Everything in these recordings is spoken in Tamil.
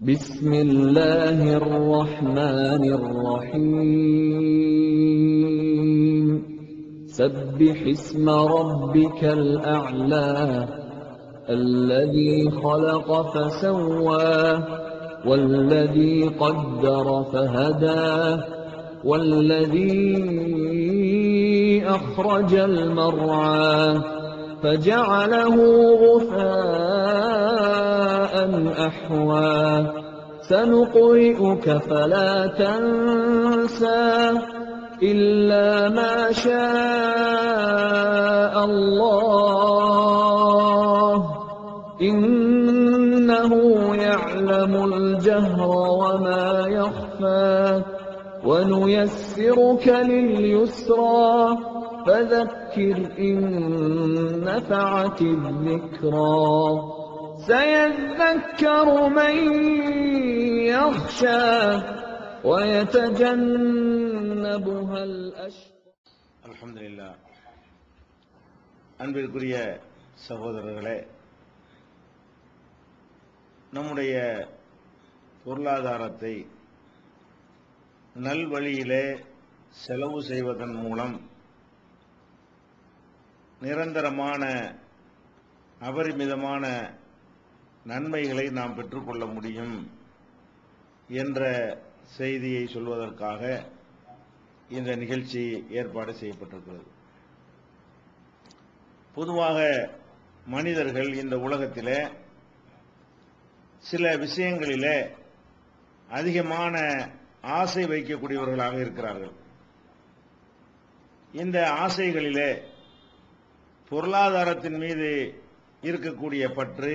بسم الله الرحمن الرحيم سبح اسم ربك الأعلى الذي خلق فسوى والذي قدر فهدى والذي أخرج المرعى فجعله غثاء أحوى سنقرئك فلا تنسى إلا ما شاء الله إنه يعلم الجهر وما يخفى ونيسرك لليسرى فذكر إن نفعت الذكرى سيذكر من يخشى ويتجنبها الأشقى. الحمد لله. அன்பிற்குரிய சகோதரர்களே, நம்முடைய பொருளாதாரத்தை நல்வழியிலே செலவு செய்வதன் மூலம் நிரந்தரமான அபரிமிதமான நன்மைகளை நாம் பெற்றுக்கொள்ள முடியும் என்ற செய்தியை சொல்வதற்காக இந்த நிகழ்ச்சி ஏற்பாடு செய்யப்பட்டிருக்கிறது. பொதுவாக மனிதர்கள் இந்த உலகத்திலே சில விஷயங்களிலே அதிகமான ஆசை வைக்கக்கூடியவர்களாக இருக்கிறார்கள். இந்த ஆசைகளிலே பொருளாதாரத்தின் மீது இருக்கக்கூடிய பற்று,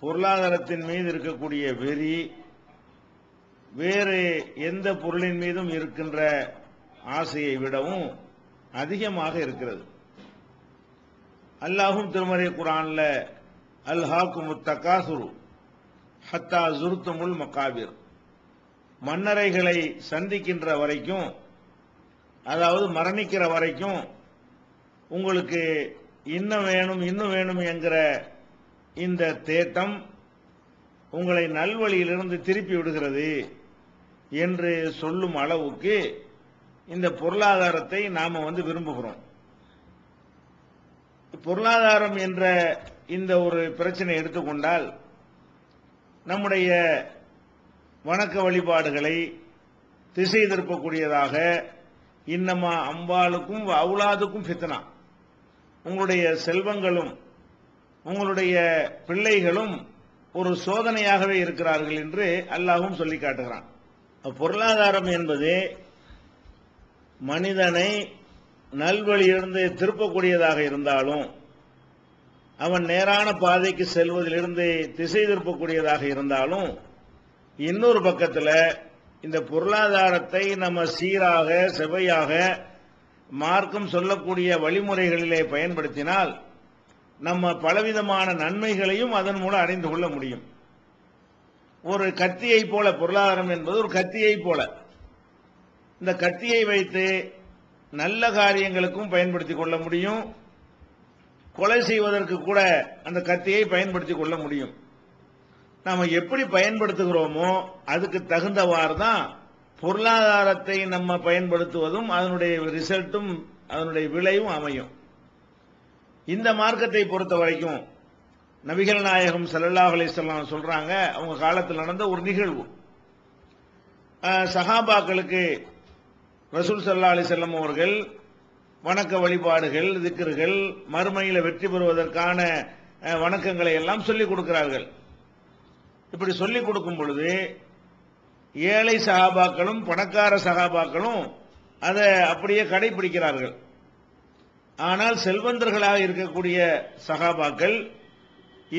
பொருளாதாரத்தின் மீது இருக்கக்கூடிய வெறி, வேறு எந்த பொருளின் மீதும் இருக்கின்ற ஆசையை விடவும் அதிகமாக இருக்கிறது. அல்லாஹும் திருமறை குர்ஆன்ல அல்ஹாக்குமுத் தகாசுரு ஹத்தா ஜுர்துமுல் மகாபிர், மன்னரைகளை சந்திக்கின்ற வரைக்கும், அதாவது மரணிக்கிற வரைக்கும் உங்களுக்கு இன்னும் வேணும் என்கிற இந்த தேட்டம் உங்களை நல்வழியிலிருந்து திருப்பி விடுகிறது என்று சொல்லும் அளவுக்கு இந்த பொருளாதாரத்தை நாம விரும்புகிறோம். பொருளாதாரம் என்ற இந்த ஒரு பிரச்சனை எடுத்துக்கொண்டால் நம்முடைய வணக்க வழிபாடுகளை திசை திருப்பக்கூடியதாக, இன்னமா அம்பாளுக்கும் அவுலாதுக்கும் ஃபித்னா, உங்களுடைய செல்வங்களும் உங்களுடைய பிள்ளைகளும் ஒரு சோதனையாகவே இருக்கிறார்கள் என்று அல்லாஹ்வும் சொல்லி காட்டுகிறான். பொருளாதாரம் என்பது மனிதனை நல்வழியிலிருந்து திருப்பக்கூடியதாக இருந்தாலும், அவன் நேரான பாதைக்கு செல்வதிலிருந்து திசை திருப்பக்கூடியதாக இருந்தாலும், இன்னொரு பக்கத்தில் இந்த பொருளாதாரத்தை நம்ம சீராக செவ்வையாக மார்க்கம் சொல்லக்கூடிய வழிமுறைகளிலே பயன்படுத்தினால் நம்ம பலவிதமான நன்மைகளையும் அதன் மூலம் அடைந்து கொள்ள முடியும். ஒரு கத்தியை போல பொருளாதாரம் என்பது ஒரு கத்தியை போல. இந்த கத்தியை வைத்து நல்ல காரியங்களுக்கும் பயன்படுத்திக் கொள்ள முடியும், கொலை செய்வதற்கு கூட அந்த கத்தியை பயன்படுத்திக் கொள்ள முடியும். நாம எப்படி பயன்படுத்துகிறோமோ அதுக்கு தகுந்தவாறு தான் பொருளாதாரத்தை நம்ம பயன்படுத்துவதும் அதனுடைய ரிசல்ட்டும் அதனுடைய விளைவும் அமையும். இந்த மார்க்கத்தை பொறுத்த வரைக்கும் நபிகள் நாயகம் ஸல்லல்லாஹு அலைஹி வஸல்லம் சொல்றாங்க, அவங்க காலத்தில் நடந்த ஒரு நிகழ்வு. சஹாபாக்களுக்கு ரசூல் ஸல்லல்லாஹு அலைஹி வஸல்லம் அவர்கள் வணக்க வழிபாடுகள், திக்ர்கள், மறுமையில வெற்றி பெறுவதற்கான வணக்கங்களை எல்லாம் சொல்லிக் கொடுக்கிறார்கள். இப்படி சொல்லிக் கொடுக்கும் பொழுது ஏழை சஹாபாக்களும் பணக்கார சஹாபாக்களும் அதை அப்படியே கடைபிடிக்கிறார்கள். ஆனால் செல்வந்தர்களாக இருக்கக்கூடிய சஹாபாக்கள்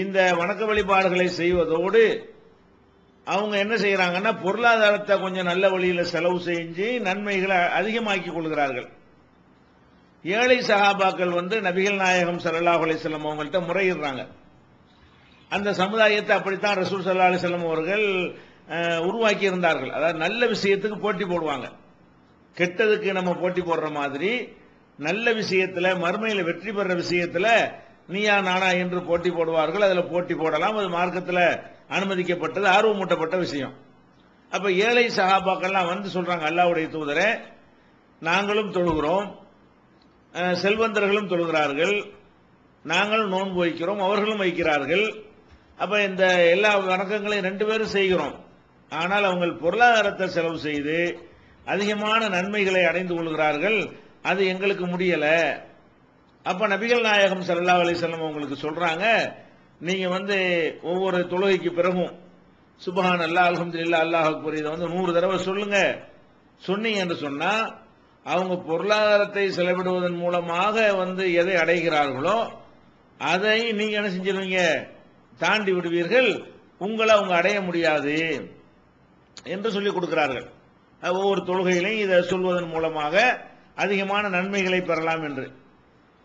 இந்த வணக்க வழிபாடுகளை செய்வதோடு அவங்க என்ன செய்யறாங்கன்னா பொருளாதாரத்தை கொஞ்சம் நல்ல வழியில் செலவு செஞ்சு நன்மைகளை அதிகமாக்கி கொள்கிறார்கள். ஏழை சஹாபாக்கள் நபிகள் நாயகம் ஸல்லல்லாஹு அலைஹி வஸல்லம் அவங்கள்ட்ட முறையிடுறாங்க. அந்த சமுதாயத்தை அப்படித்தான் ரசூல் ஸல்லல்லாஹு அலைஹி வஸல்லம் அவர்கள் உருவாக்கி இருந்தார்கள். அதாவது நல்ல விஷயத்துக்கு போட்டி போடுவாங்க, கெட்டதுக்கு நம்ம போட்டி போடுற மாதிரி நல்ல விஷயத்துல மறுமையில வெற்றி பெற விஷயத்துல நீயா நானா என்று போட்டி போடுவார்கள். அதுல போட்டி போடலாம், அது மார்க்கத்தில் அனுமதிக்கப்பட்டது, ஆர்வமூட்டப்பட்ட விஷயம். அப்ப ஏழை சஹாபாக்கள்லாம் வந்து சொல்றாங்க, அல்லாஹ்வுடைய தூதரே, நாங்களும் தொழுகிறோம், செல்வந்தர்களும் தொழுகிறார்கள், நாங்களும் நோன்பு வைக்கிறோம், அவர்களும் வைக்கிறார்கள். அப்ப இந்த எல்லா வணக்கங்களையும் ரெண்டு பேரும் செய்கிறோம். ஆனால் அவங்க பொருளாதாரத்தை செலவு செய்து அதிகமான நன்மைகளை அடைந்து கொள்கிறார்கள், அது எங்களுக்கு முடியல. அப்ப நபிகள் நாயகம் ஸல்லல்லாஹு அலைஹி வஸல்லம் உங்களுக்கு சொல்றாங்க, நீங்க வந்து ஒவ்வொரு தொழுகைக்கு பிறகும் சுப்ஹானல்லாஹ், அல்ஹம்துலில்லாஹ், அல்லாஹ் அக்பர் இதை வந்து 100 தடவை சொல்லுங்க. சொன்னீங்க என்று சொன்னா அவங்க பொருளாதாரத்தை செலவிடுவதன் மூலமாக வந்து எதை அடைகிறார்களோ அதை நீங்க என்ன செஞ்சிருவீங்க, தாண்டி விடுவீர்கள், உங்களை அவங்க அடைய முடியாது என்று சொல்லிக் கொடுக்கிறார்கள். ஒவ்வொரு தொழுகையிலையும் இதை சொல்வதன் மூலமாக அதிகமான நன்மைகளை பெறலாம் என்று.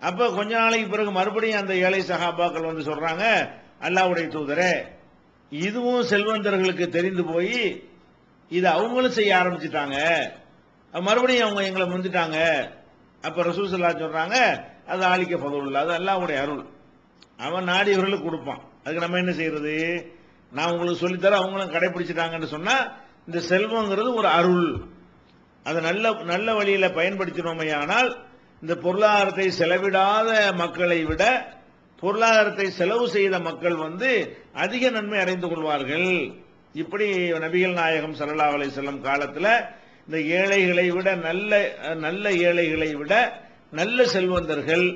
அப்ப கொஞ்ச நாளைக்கு பிறகு மறுபடியும் அந்த ஏழை சஹாபாக்கள் வந்து சொல்றாங்க, அல்லாஹ்வுடைய தூதரே, இதுவும் செல்வந்தர்களுக்கு தெரிந்து போய் இதை அவங்களும் செய்ய ஆரம்பிச்சுட்டாங்க, மறுபடியும் அவங்க எங்களை முந்திட்டாங்க. அப்ப ரசூல் ஸல்லல்லாஹு அலைஹி சொல்றாங்க, அது ஆலிக்க ஃபதுலுல்லாஹ், அது அல்லாஹ்வுடைய அருள், அவன் நாடியவர்களுக்கு கொடுப்பான். அதுக்கு நம்ம என்ன செய்யறது, நான் உங்களுக்கு சொல்லித்தர அவங்களும் கடைபிடிச்சிட்டாங்கன்னு சொன்னா இந்த செல்வங்கிறது ஒரு அருள், அதை நல்ல நல்ல வழியில பயன்படுத்தினோமையானால் இந்த பொருளாதாரத்தை செலவிடாத மக்களை விட பொருளாதாரத்தை செலவு செய்த மக்கள் வந்து அதிக நன்மை அடைந்து கொள்வார்கள். இப்படி நபிகள் நாயகம் ஸல்லல்லாஹு அலைஹி வஸல்லம் காலத்துல இந்த ஏழைகளை விட நல்ல ஏழைகளை விட நல்ல செல்வந்தர்கள்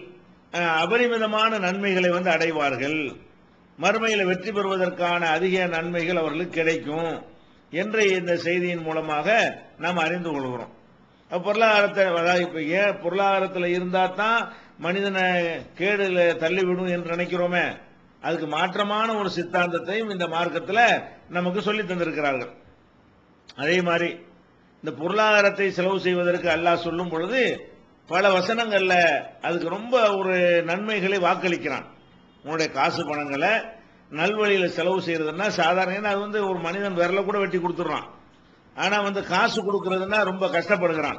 அபரிமிதமான நன்மைகளை வந்து அடைவார்கள், மறுமையில் வெற்றி பெறுவதற்கான அதிக நன்மைகள் அவர்களுக்கு கிடைக்கும் என்ற இந்த செய்தியின் மூலமாக நாம் அறிந்து கொள்கிறோம். பொருளாதாரத்தில் இருந்தா தான் மனிதனை கேடுல தள்ளிவிடும் என்று நினைக்கிறோமே, அதுக்கு மாற்றமான ஒரு சித்தாந்தத்தையும் இந்த மார்க்கத்தில் நமக்கு சொல்லி தந்திருக்கிறார்கள். அதே மாதிரி இந்த பொருளாதாரத்தை செலவு செய்வதற்கு அல்லாஹ் சொல்லும் பொழுது பல வசனங்கள்ல அதுக்கு ரொம்ப ஒரு நன்மைகளை வாக்களிக்கிறான். உன்னுடைய காசு பணங்களை நல்வழியில செலவு செய்யறதுன்னா சாதாரண அது வந்து ஒரு மனிதன் விரல கூட வெட்டி கொடுத்துடுறான். ஆனா வந்து காசு கொடுக்கறதுன்னா ரொம்ப கஷ்டப்படுகிறான்.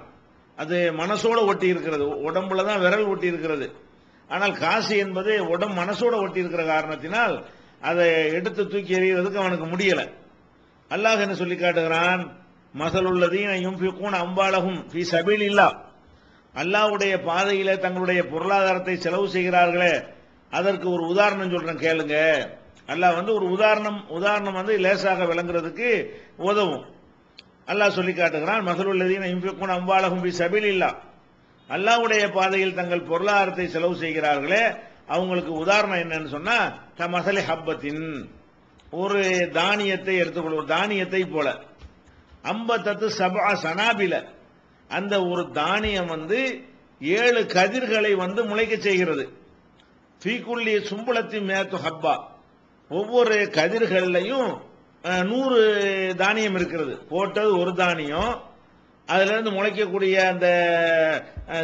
அது மனசோட ஒட்டி இருக்கிறது, உடம்புல தான் விரல் ஒட்டி இருக்கிறது. ஆனால் காசு என்பது மனசோட ஒட்டி இருக்கிற காரணத்தினால் அதை எடுத்து தூக்கி எறிகிறதுக்கு அவனுக்கு முடியல. அல்லாஹ் என்ன சொல்லி காட்டுகிறான், மஸலுல்லதீன யுன்ஃபிகூன அம்வாலஹும் ஃபீ ஸபீலில்லாஹ், அல்லாஹ்வுடைய பாதையில தங்களுடைய பொருளாதாரத்தை செலவு செய்கிறார்களே அதற்கு ஒரு உதாரணம் சொல்றேன் கேளுங்க. அல்லாஹ் வந்து ஒரு உதாரணம் வந்து லேசாக விளங்குறதுக்கு உதவும். அல்லாஹ் சொல்லி காட்டுகிறான், மஸலுல்லதீன யுன்ஃபிகூன அம்வாலஹும் ஃபீ ஸபீலில்லாஹ், அல்லாஹ்வுடைய பாதையில் தங்கள் பொருளாதாரத்தை செலவு செய்கிறார்களே அவங்களுக்கு உதாரணம் என்னன்னு சொன்னா, கமஸலி ஹப்பத்தின், ஒரு தானியத்தை எடுத்துக்கொள்வோம், தானியத்தை போல, அம்பத்தத்து சபா சனாபில, அந்த ஒரு தானியம் வந்து 7 கதிர்களை வந்து முளைக்க செய்கிறது. ஃபீகுல்லி சும்பளத்தின் மேத்து ஹப்பா, ஒவ்வொரு கதிர்களையும் 100 தானியம் இருக்கிறது. போட்டது ஒரு தானியம், அதுல இருந்து முளைக்கக்கூடிய அந்த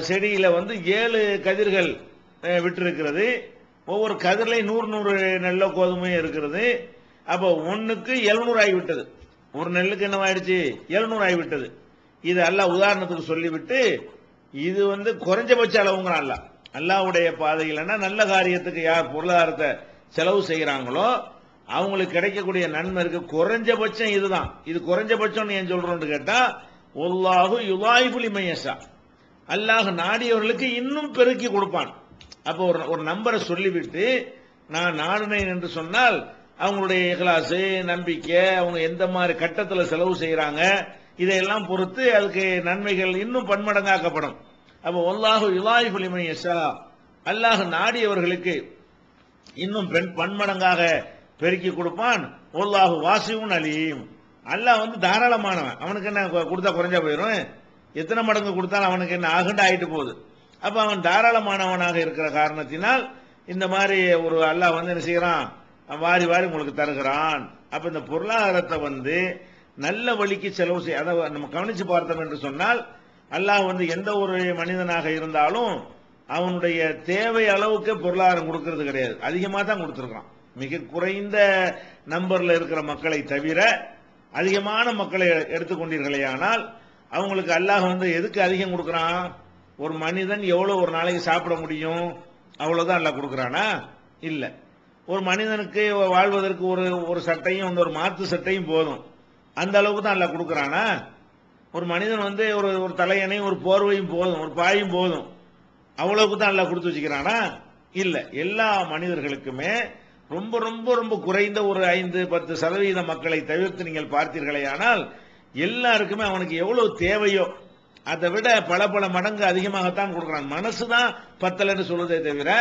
செடியில வந்து 7 கதிர்கள் விட்டிருக்கிறது. ஒவ்வொரு கதிரிலையும் 100 நெல்ல கோதுமையும் இருக்கிறது. அப்போ ஒன்னுக்கு 700 ஆகிவிட்டது. ஒரு நெல்லுக்கு என்னவாயிடுச்சு, 700 ஆகிவிட்டது. இது அல்லாஹ் உதாரணத்துக்கு சொல்லிவிட்டு இது வந்து குறைஞ்சபட்ச அளவுங்கிறான் அல்லாஹ். அல்லாஹ்வுடைய பாதையிலன்னா நல்ல காரியத்துக்கு யார் பொருளாதாரத்தை செலவு செய்யறாங்களோ அவங்களுக்கு கிடைக்கக்கூடிய நன்மை இருக்கு. குறைஞ்சபட்சம் இதுதான். இது குறைஞ்சபட்சம் ஏன் சொல்றோம்னு கேட்டா, வல்லாஹு யுதாயிஃபு லிமன் யஷா, அல்லாஹ் நாடியவர்களுக்கு இன்னும் பெருக்கி கொடுப்பான். அப்போ ஒரு நம்பரை சொல்லிவிட்டு நான் நாடினேன் என்று சொன்னால் அவங்களுடைய இக்லாஸ், நம்பிக்கை, அவங்க எந்த மாதிரி கட்டத்தில் செலவு செய்யறாங்க இதையெல்லாம் பொறுத்து அதுக்கு நன்மைகள் இன்னும் பன்மடங்காக்கப்படும். அப்போ வல்லாஹு யுதாயிஃபு லிமன் யஷா, அல்லாஹ் நாடியவர்களுக்கு இன்னும் பன்மடங்காக பெருக்கி கொடுப்பான். வல்லாஹு வாசிஉன் அலீம், அல்லாஹ் வந்து தாராளமானவன், அவனுக்கு என்ன கொடுத்தா குறைஞ்சா போயிடும், எத்தனை மடங்கு கொடுத்தாலும் அவனுக்கு என்ன ஆகுண்டு ஆயிட்டு போகுது. அப்ப அவன் தாராளமானவனாக இருக்கிற காரணத்தினால் இந்த மாதிரி ஒரு அல்லாஹ் வந்து என்ன செய்யறான், வாரி வாரி உங்களுக்கு தருகிறான். அப்ப இந்த பொருளாதாரத்தை வந்து நல்ல வழிக்கு செலவு செய்ய, அதை நம்ம கவனிச்சு பார்த்தோம் என்று சொன்னால் அல்லாஹ் வந்து எந்த ஒரு மனிதனாக இருந்தாலும் அவனுடைய தேவை அளவுக்கு பொருளாதாரம் கொடுக்கிறது கிடையாது, அதிகமாக தான் கொடுத்துருக்கான். மிக குறைந்த நம்பர்ல இருக்கிற மக்களை தவிர அதிகமான மக்களை எடுத்துக்கொண்டீர்களே ஆனால் அவங்களுக்கு அல்லாஹ் வந்து எதுக்கு அதிகம் கொடுக்கறான், ஒரு மனிதன் எவ்வளவு ஒரு நாளைக்கு சாப்பிட முடியும் அவ்வளவுதான் அல்லாஹ் கொடுக்கறானா இல்ல. ஒரு மனிதனுக்கு வாழ்வதற்கு ஒரு ஒரு சட்டையும் ஒரு மாத்து சட்டையும் போதும். அந்த அளவுக்கு தான் அல்லாஹ் கொடுக்கறானா? ஒரு மனிதன் வந்து ஒரு ஒரு தலையணையும் ஒரு போர்வையும் போதும், ஒரு பாயும் போதும், அவ்வளவுக்கு தான் அல்லாஹ் கொடுத்து வச்சுக்கிறானா? இல்ல. எல்லா மனிதர்களுக்குமே ரொம்ப ரொம்ப ரொம்ப குறைந்த ஒரு 5-10% மக்களை தவிர்த்து நீங்கள் பார்த்தீர்களே ஆனால் எல்லாருக்குமே அவனுக்கு எவ்வளவு தேவையோ அதை விட பல பல மடங்கு அதிகமாகத்தான் கொடுக்கிறான். மனசுதான் பத்தலன்னு சொல்லுதே தவிர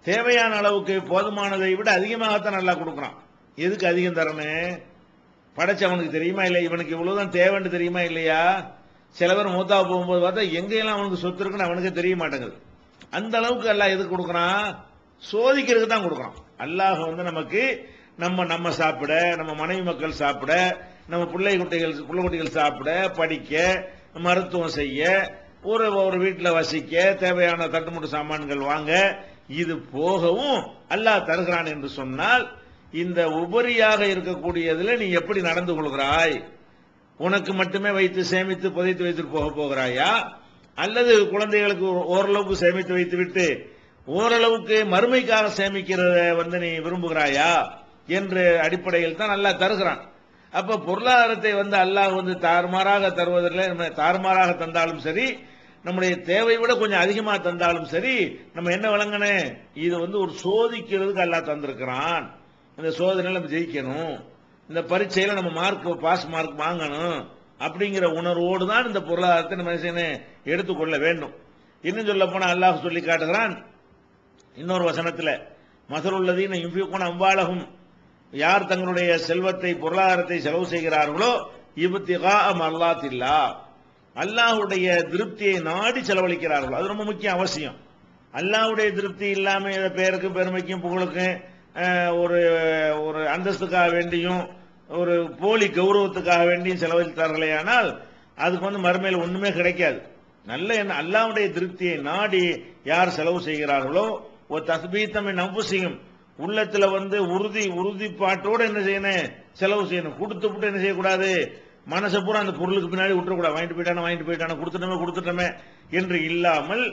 தேவையான அளவுக்கு போதுமானதை விட அதிகமாகத்தான் நல்லா கொடுக்கிறான். எதுக்கு அதிகம் தரணும்? படைச்சவனுக்கு தெரியுமா இல்லையா இவனுக்கு இவ்வளவுதான் தேவைன்னு தெரியுமா இல்லையா? சில பேர் மூத்தா போகும்போது பார்த்தா எங்கெல்லாம் அவனுக்கு சொத்து இருக்குன்னு அவனுக்கு தெரிய மாட்டேங்குது. அந்த அளவுக்கு அல்லாஹ் எதுக்கு கொடுக்கறான்? சோதிக்கிறதுக்கு தான் கொடுக்கறான். அல்லாஹ் வந்து நமக்கு நம்ம சாப்பிட, நம்ம மனைவி மக்கள் சாப்பிட, நம்ம பிள்ளை குட்டிகள் சாப்பிட, படிக்க, மருத்துவம் செய்ய, ஒரு வீட்டில் வசிக்க தேவையான தட்டுமுட்டு சாமான்கள் வாங்க, இது போகவும் அல்லாஹ் தருகிறான் என்று சொன்னால் இந்த உபரியாக இருக்கக்கூடியதுல நீ எப்படி நடந்து கொள்கிறாய்? உனக்கு மட்டுமே வைத்து சேமித்து புதைத்து வைத்து போகிறாயா, அல்லது குழந்தைகளுக்கு ஓரளவுக்கு சேமித்து வைத்து விட்டு ஓரளவுக்கு மறுமைக்காக சேமிக்கிறத வந்து நீ விரும்புகிறாயா என்ற அடிப்படையில் தான் அல்லாஹ் தருகிறான். அப்ப பொருளாதாரத்தை வந்து அல்லாஹ் வந்து தாறுமாறாக தருவதில்லை. தாறுமாறாக தந்தாலும் சரி, நம்முடைய தேவை விட கொஞ்சம் அதிகமாக தந்தாலும் சரி, நம்ம என்ன விளங்கனே, இது வந்து ஒரு சோதிக்கிறதுக்கு அல்லாஹ் தந்திருக்கிறான். இந்த சோதனையில நம்ம ஜெயிக்கணும், இந்த பரீட்சையில நம்ம பாஸ் மார்க் வாங்கணும் அப்படிங்கிற உணர்வோடு தான் இந்த பொருளாதாரத்தை நம்ம எடுத்துக்கொள்ள வேண்டும். இன்னும் சொல்ல போனா அல்லாஹ் சொல்லி காட்டுகிறான் இன்னொரு வசனத்தில், மஸலுல்லதீன யுன்ஃபிகூன அம்வாலஹும், யார் தங்களுடைய செல்வத்தை பொருளாதாரத்தை செலவு செய்கிறார்களோ, இப்திகாஅ மர்லாத்தில்லாஹ், அல்லாஹ்வுடைய திருப்தியை நாடி செலவழிக்கிறார்கள். அது ரொம்ப முக்கிய அவசியம். அல்லாஹ்வுடைய திருப்தி இல்லாம பேருக்கும் பெருமைக்கும் புகழுக்கும் ஒரு ஒரு அந்தஸ்துக்காக வேண்டியும் ஒரு போலி கௌரவத்துக்காக வேண்டியும் செலவழித்தார்களே ஆனால் அதுக்கு வந்து மறுமையில் ஒண்ணுமே கிடைக்காது. நல்ல என்ன அல்லாஹ்வுடைய திருப்தியை நாடி யார் செலவு செய்கிறார்களோ, ஒரு தஸ்பீத்தம் நம்புசியும், உள்ளத்துல வந்து உறுதிப்பாட்டோடு என்ன செய்யணும், செலவு செய்யணும். கொடுத்துட்டு என்ன செய்யக்கூடாது, மனசை பூரா அந்த பொருளுக்கு பின்னாடி விட்டுறக்கூடாது. வாங்கிட்டு போயிட்டான கொடுத்துட்டோமே என்று இல்லாமல்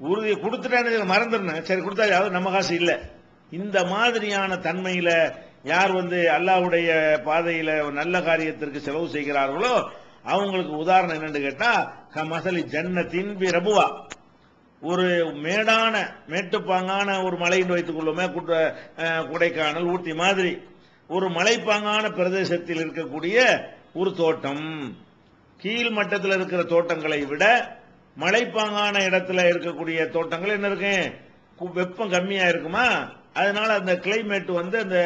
உறுதி கொடுத்துட்டான்னு மறந்துடணும். சரி கொடுத்தா நம்ம காசு இல்லை. இந்த மாதிரியான தன்மையில யார் வந்து அல்லாஹ்வுடைய பாதையில நல்ல காரியத்திற்கு செலவு செய்கிறார்களோ அவங்களுக்கு உதாரணம் என்னன்னு கேட்டா, கமஸலி ஜன்னத்தின் பி ரபுவா, ஒரு மேட்டுப்பாங்கான ஒரு மலை வைத்துக் கொள்ளுமே, கொடைக்கானல் ஊட்டி மாதிரி ஒரு மலைப்பாங்கான பிரதேசத்தில் இருக்கக்கூடிய ஒரு தோட்டம். கீழ் மட்டத்தில் இருக்கிற தோட்டங்களை விட மலைப்பாங்கான இடத்துல இருக்கக்கூடிய தோட்டங்கள் என்ன இருக்கு, வெப்பம் கம்மியா இருக்குமா, அதனால அந்த கிளைமேட் வந்து அந்த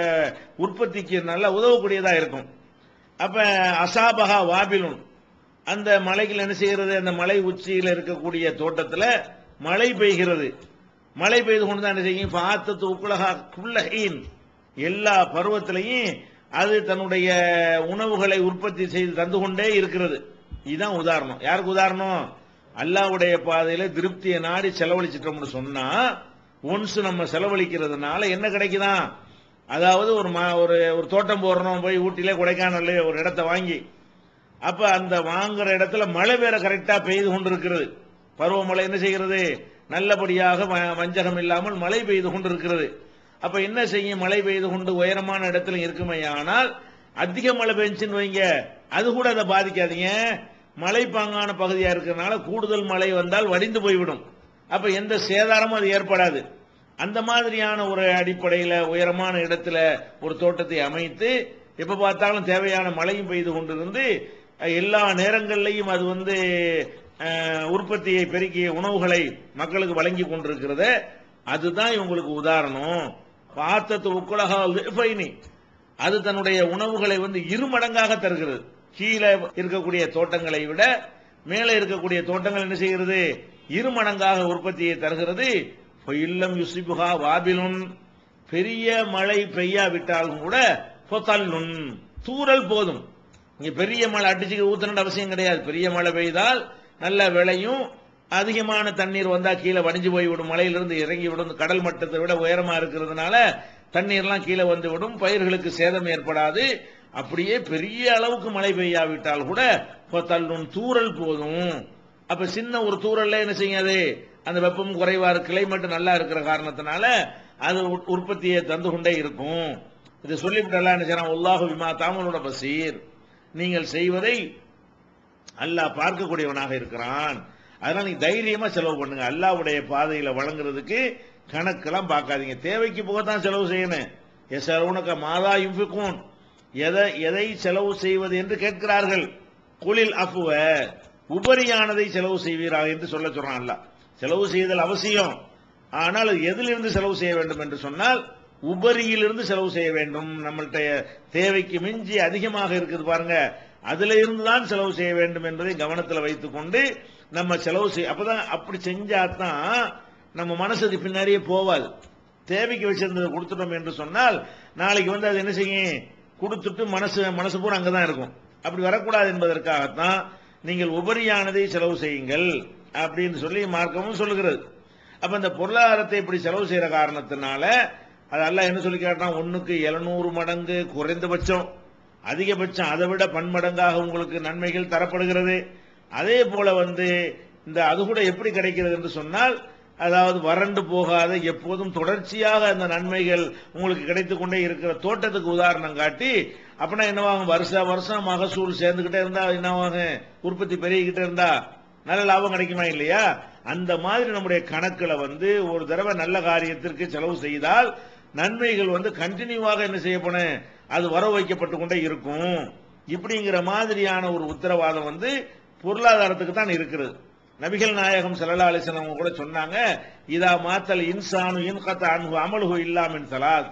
உற்பத்திக்கு நல்லா உதவக்கூடியதா இருக்கும். அப்ப அசாபகா வாபிலுன், அந்த மலைகள் என்ன செய்கிறது, அந்த மலை உச்சியில் இருக்கக்கூடிய தோட்டத்தில் மழை பெய்கிறது. மழை பெய்து கொண்டு தான் என்ன செய்யும், பார்த்தது உக்குலகா குல்லஹீன், எல்லா பருவத்திலையும் அது தன்னுடைய உணவுகளை உற்பத்தி செய்து தந்து கொண்டே இருக்கிறது. இதுதான் உதாரணம். யாருக்கு உதாரணம்? அல்லாஹ்வுடைய பாதையில திருப்தியை நாடி செலவழிச்சிட்டோம்னு சொன்னா, ஒன்ஸ் நம்ம செலவழிக்கிறதுனால என்ன கிடைக்குதான், அதாவது ஒரு தோட்டம் போடுறோம், போய் ஊட்டியில கொடைக்கானல்ல ஒரு இடத்தை வாங்கி, அப்ப அந்த வாங்குற இடத்துல மழை வேற கரெக்டா பெய்து கொண்டிருக்கிறது. பருவமழை என்ன செய்கிறது, நல்லபடியாக வஞ்சகம் இல்லாமல் மழை பெய்து கொண்டிருக்கிறது. அப்ப என்ன செய்யும், மழை பெய்து கொண்டு உயரமான இடத்துல இருக்குமே, ஆனால் அதிக மழை பெஞ்சுன்னு வைங்க, அது கூட அதை பாதிக்காதீங்க. மலைப்பாங்கான பகுதியா இருக்கிறதுனால கூடுதல் மழை வந்தால் வடிந்து போய்விடும். அப்ப எந்த சேதாரமும் அது ஏற்படாது. அந்த மாதிரியான ஒரு அடிப்படையில் உயரமான இடத்துல ஒரு தோட்டத்தை அமைத்து எப்ப பார்த்தாலும் தேவையான மழையும் பெய்து கொண்டிருந்து எல்லா நேரங்களிலையும் அது வந்து உற்பத்தியை பெருக்கிய உணவுகளை மக்களுக்கு வழங்கி கொண்டிருக்கிறது. அதுதான் இவங்களுக்கு உதாரணம். பார்த்தது உக்குலகா, அது தன்னுடைய உணவுகளை வந்து இருமடங்காக தருகிறது. கீழே இருக்கக்கூடிய தோட்டங்களை விட மேலே இருக்கக்கூடிய தோட்டங்கள் என்ன செய்கிறது, இருமடங்காக உற்பத்தியை தருகிறது. இல்லம் யுசிபுகா வாபிலுன், பெரிய மழை பெய்யாவிட்டாலும் கூட பொத்தல்லுன், தூறல் போதும். இங்க பெரிய மழை அடிச்சு ஊத்தணும் அவசியம் கிடையாது. பெரிய மழை பெய்தால் நல்ல விளையும், அதிகமான தண்ணீர் வந்தா கீழே வடிஞ்சு போய்விடும், மலையிலிருந்து இறங்கி விடும். கடல் மட்டத்தை விட உயரமா இருக்கிறதுனால தண்ணீர்லாம் கீழே வந்து விடும், பயிர்களுக்கு சேதம் ஏற்படாது. அப்படியே பெரிய அளவுக்கு மழை பெய்யாவிட்டால் கூட பொத்தல்லுன், தூறல் போதும். அப்ப சின்ன ஒரு தூறல்ல என்ன செய்யாது, அந்த வெப்பமும் குறைவா இருக்கு, கிளைமேட் நல்லா இருக்கிற காரணத்தினால அது உற்பத்தியை தந்து கொண்டே இருக்கும். இதை சொல்லிவிட்டு அல்லாஹ் என்ன செய்றான், அல்லாஹு பிமா தஅமலூன பஸீர், நீங்கள் செய்வதை அல்லாஹ் பார்க்கக்கூடியவனாக இருக்கிறான். அதனால நீங்க தைரியமா செலவு பண்ணுங்க. அல்லாஹ்வுடைய பாதையில வழங்குறதுக்கு கணக்கெல்லாம் பார்க்காதீங்க. தேவைக்கு போக தான் செலவு செய்யணும். யஸஅலூனக மாதா யுன்ஃபிகூன், எதை செலவு செய்வது என்று கேட்கிறார்கள். குலில் அஃப்வ, உபரியானதை செலவு செய்வீராக என்று சொல்றான் அல்லாஹ். செலவு செய்தல் அவசியம், ஆனால் எதிலிருந்து செலவு செய்ய வேண்டும் என்று சொன்னால் உபரியிலிருந்து செலவு செய்ய வேண்டும். நம்மள்ட்ட தேவைக்கு மிஞ்சி அதிகமாக இருக்குது பாருங்க, அதுல இருந்து தான் செலவு செய்ய வேண்டும் என்பதை கவனத்தில் வைத்துக் கொண்டு நம்ம செலவு செய்ய, அப்பதான் அப்படி செஞ்சாதான் நம்ம மனசுக்கு பின்னாடியே போவாது. தேவைக்கு வச்சிருந்ததை கொடுத்துட்டோம் என்று சொன்னால் நாளைக்கு வந்து அது என்ன செய்யும், கொடுத்துட்டு மனசு பூரா அங்கதான் இருக்கும். அப்படி வரக்கூடாது என்பதற்காகத்தான் நீங்கள் உபரியானதை செலவு செய்யுங்கள் அப்படின்னு சொல்லி மார்க்கமும் சொல்லுகிறது. அப்ப இந்த பொருளாதாரத்தை இப்படி செலவு செய்யற காரணத்தினால அது அல்லாஹ் என்ன சொல்லி கேட்டான், 1க்கு 700 மடங்கு குறைந்தபட்சம், அதிகபட்சம் அதை விட பன்மடங்காக உங்களுக்கு நன்மைகள் தரப்படுகிறது. அதே போல வந்து இந்த அது கூட எப்படி கிடைக்கிறது என்று சொன்னால், அதாவது வறண்டு போகாத எப்போதும் தொடர்ச்சியாக அந்த நன்மைகள் உங்களுக்கு கிடைத்துக் கொண்டே இருக்கிற தோட்டத்துக்கு உதாரணம் காட்டி, அப்படின்னா என்னவாகும், வருஷம் மகசூல் சேர்ந்துகிட்டே இருந்தா என்னவாகும், உற்பத்தி பெருகிக்கிட்டே இருந்தா நல்ல லாபம் கிடைக்குமா இல்லையா? அந்த மாதிரி நம்முடைய கணக்குல வந்து ஒரு தடவை நல்ல காரியத்திற்கு செலவு செய்தால் நன்மைகள் வந்து கண்டினியூவாக என்ன செய்யப்படும், அது வரவு வைக்கப்பட்டு கொண்டே இருக்கும். இப்படிங்கிற மாதிரியான ஒரு உத்தரவாதம் வந்து பொருளாதாரத்துக்கு தான் இருக்கிறது. நபிகள் நாயகம் ஸல்லல்லாஹு அலைஹி வஸல்லம் கூட சொன்னாங்க, இதா மாத்தல் இன்சானு இன்கத அன்ஹு அமலுஹு இல்லா மின் ஸலாத்,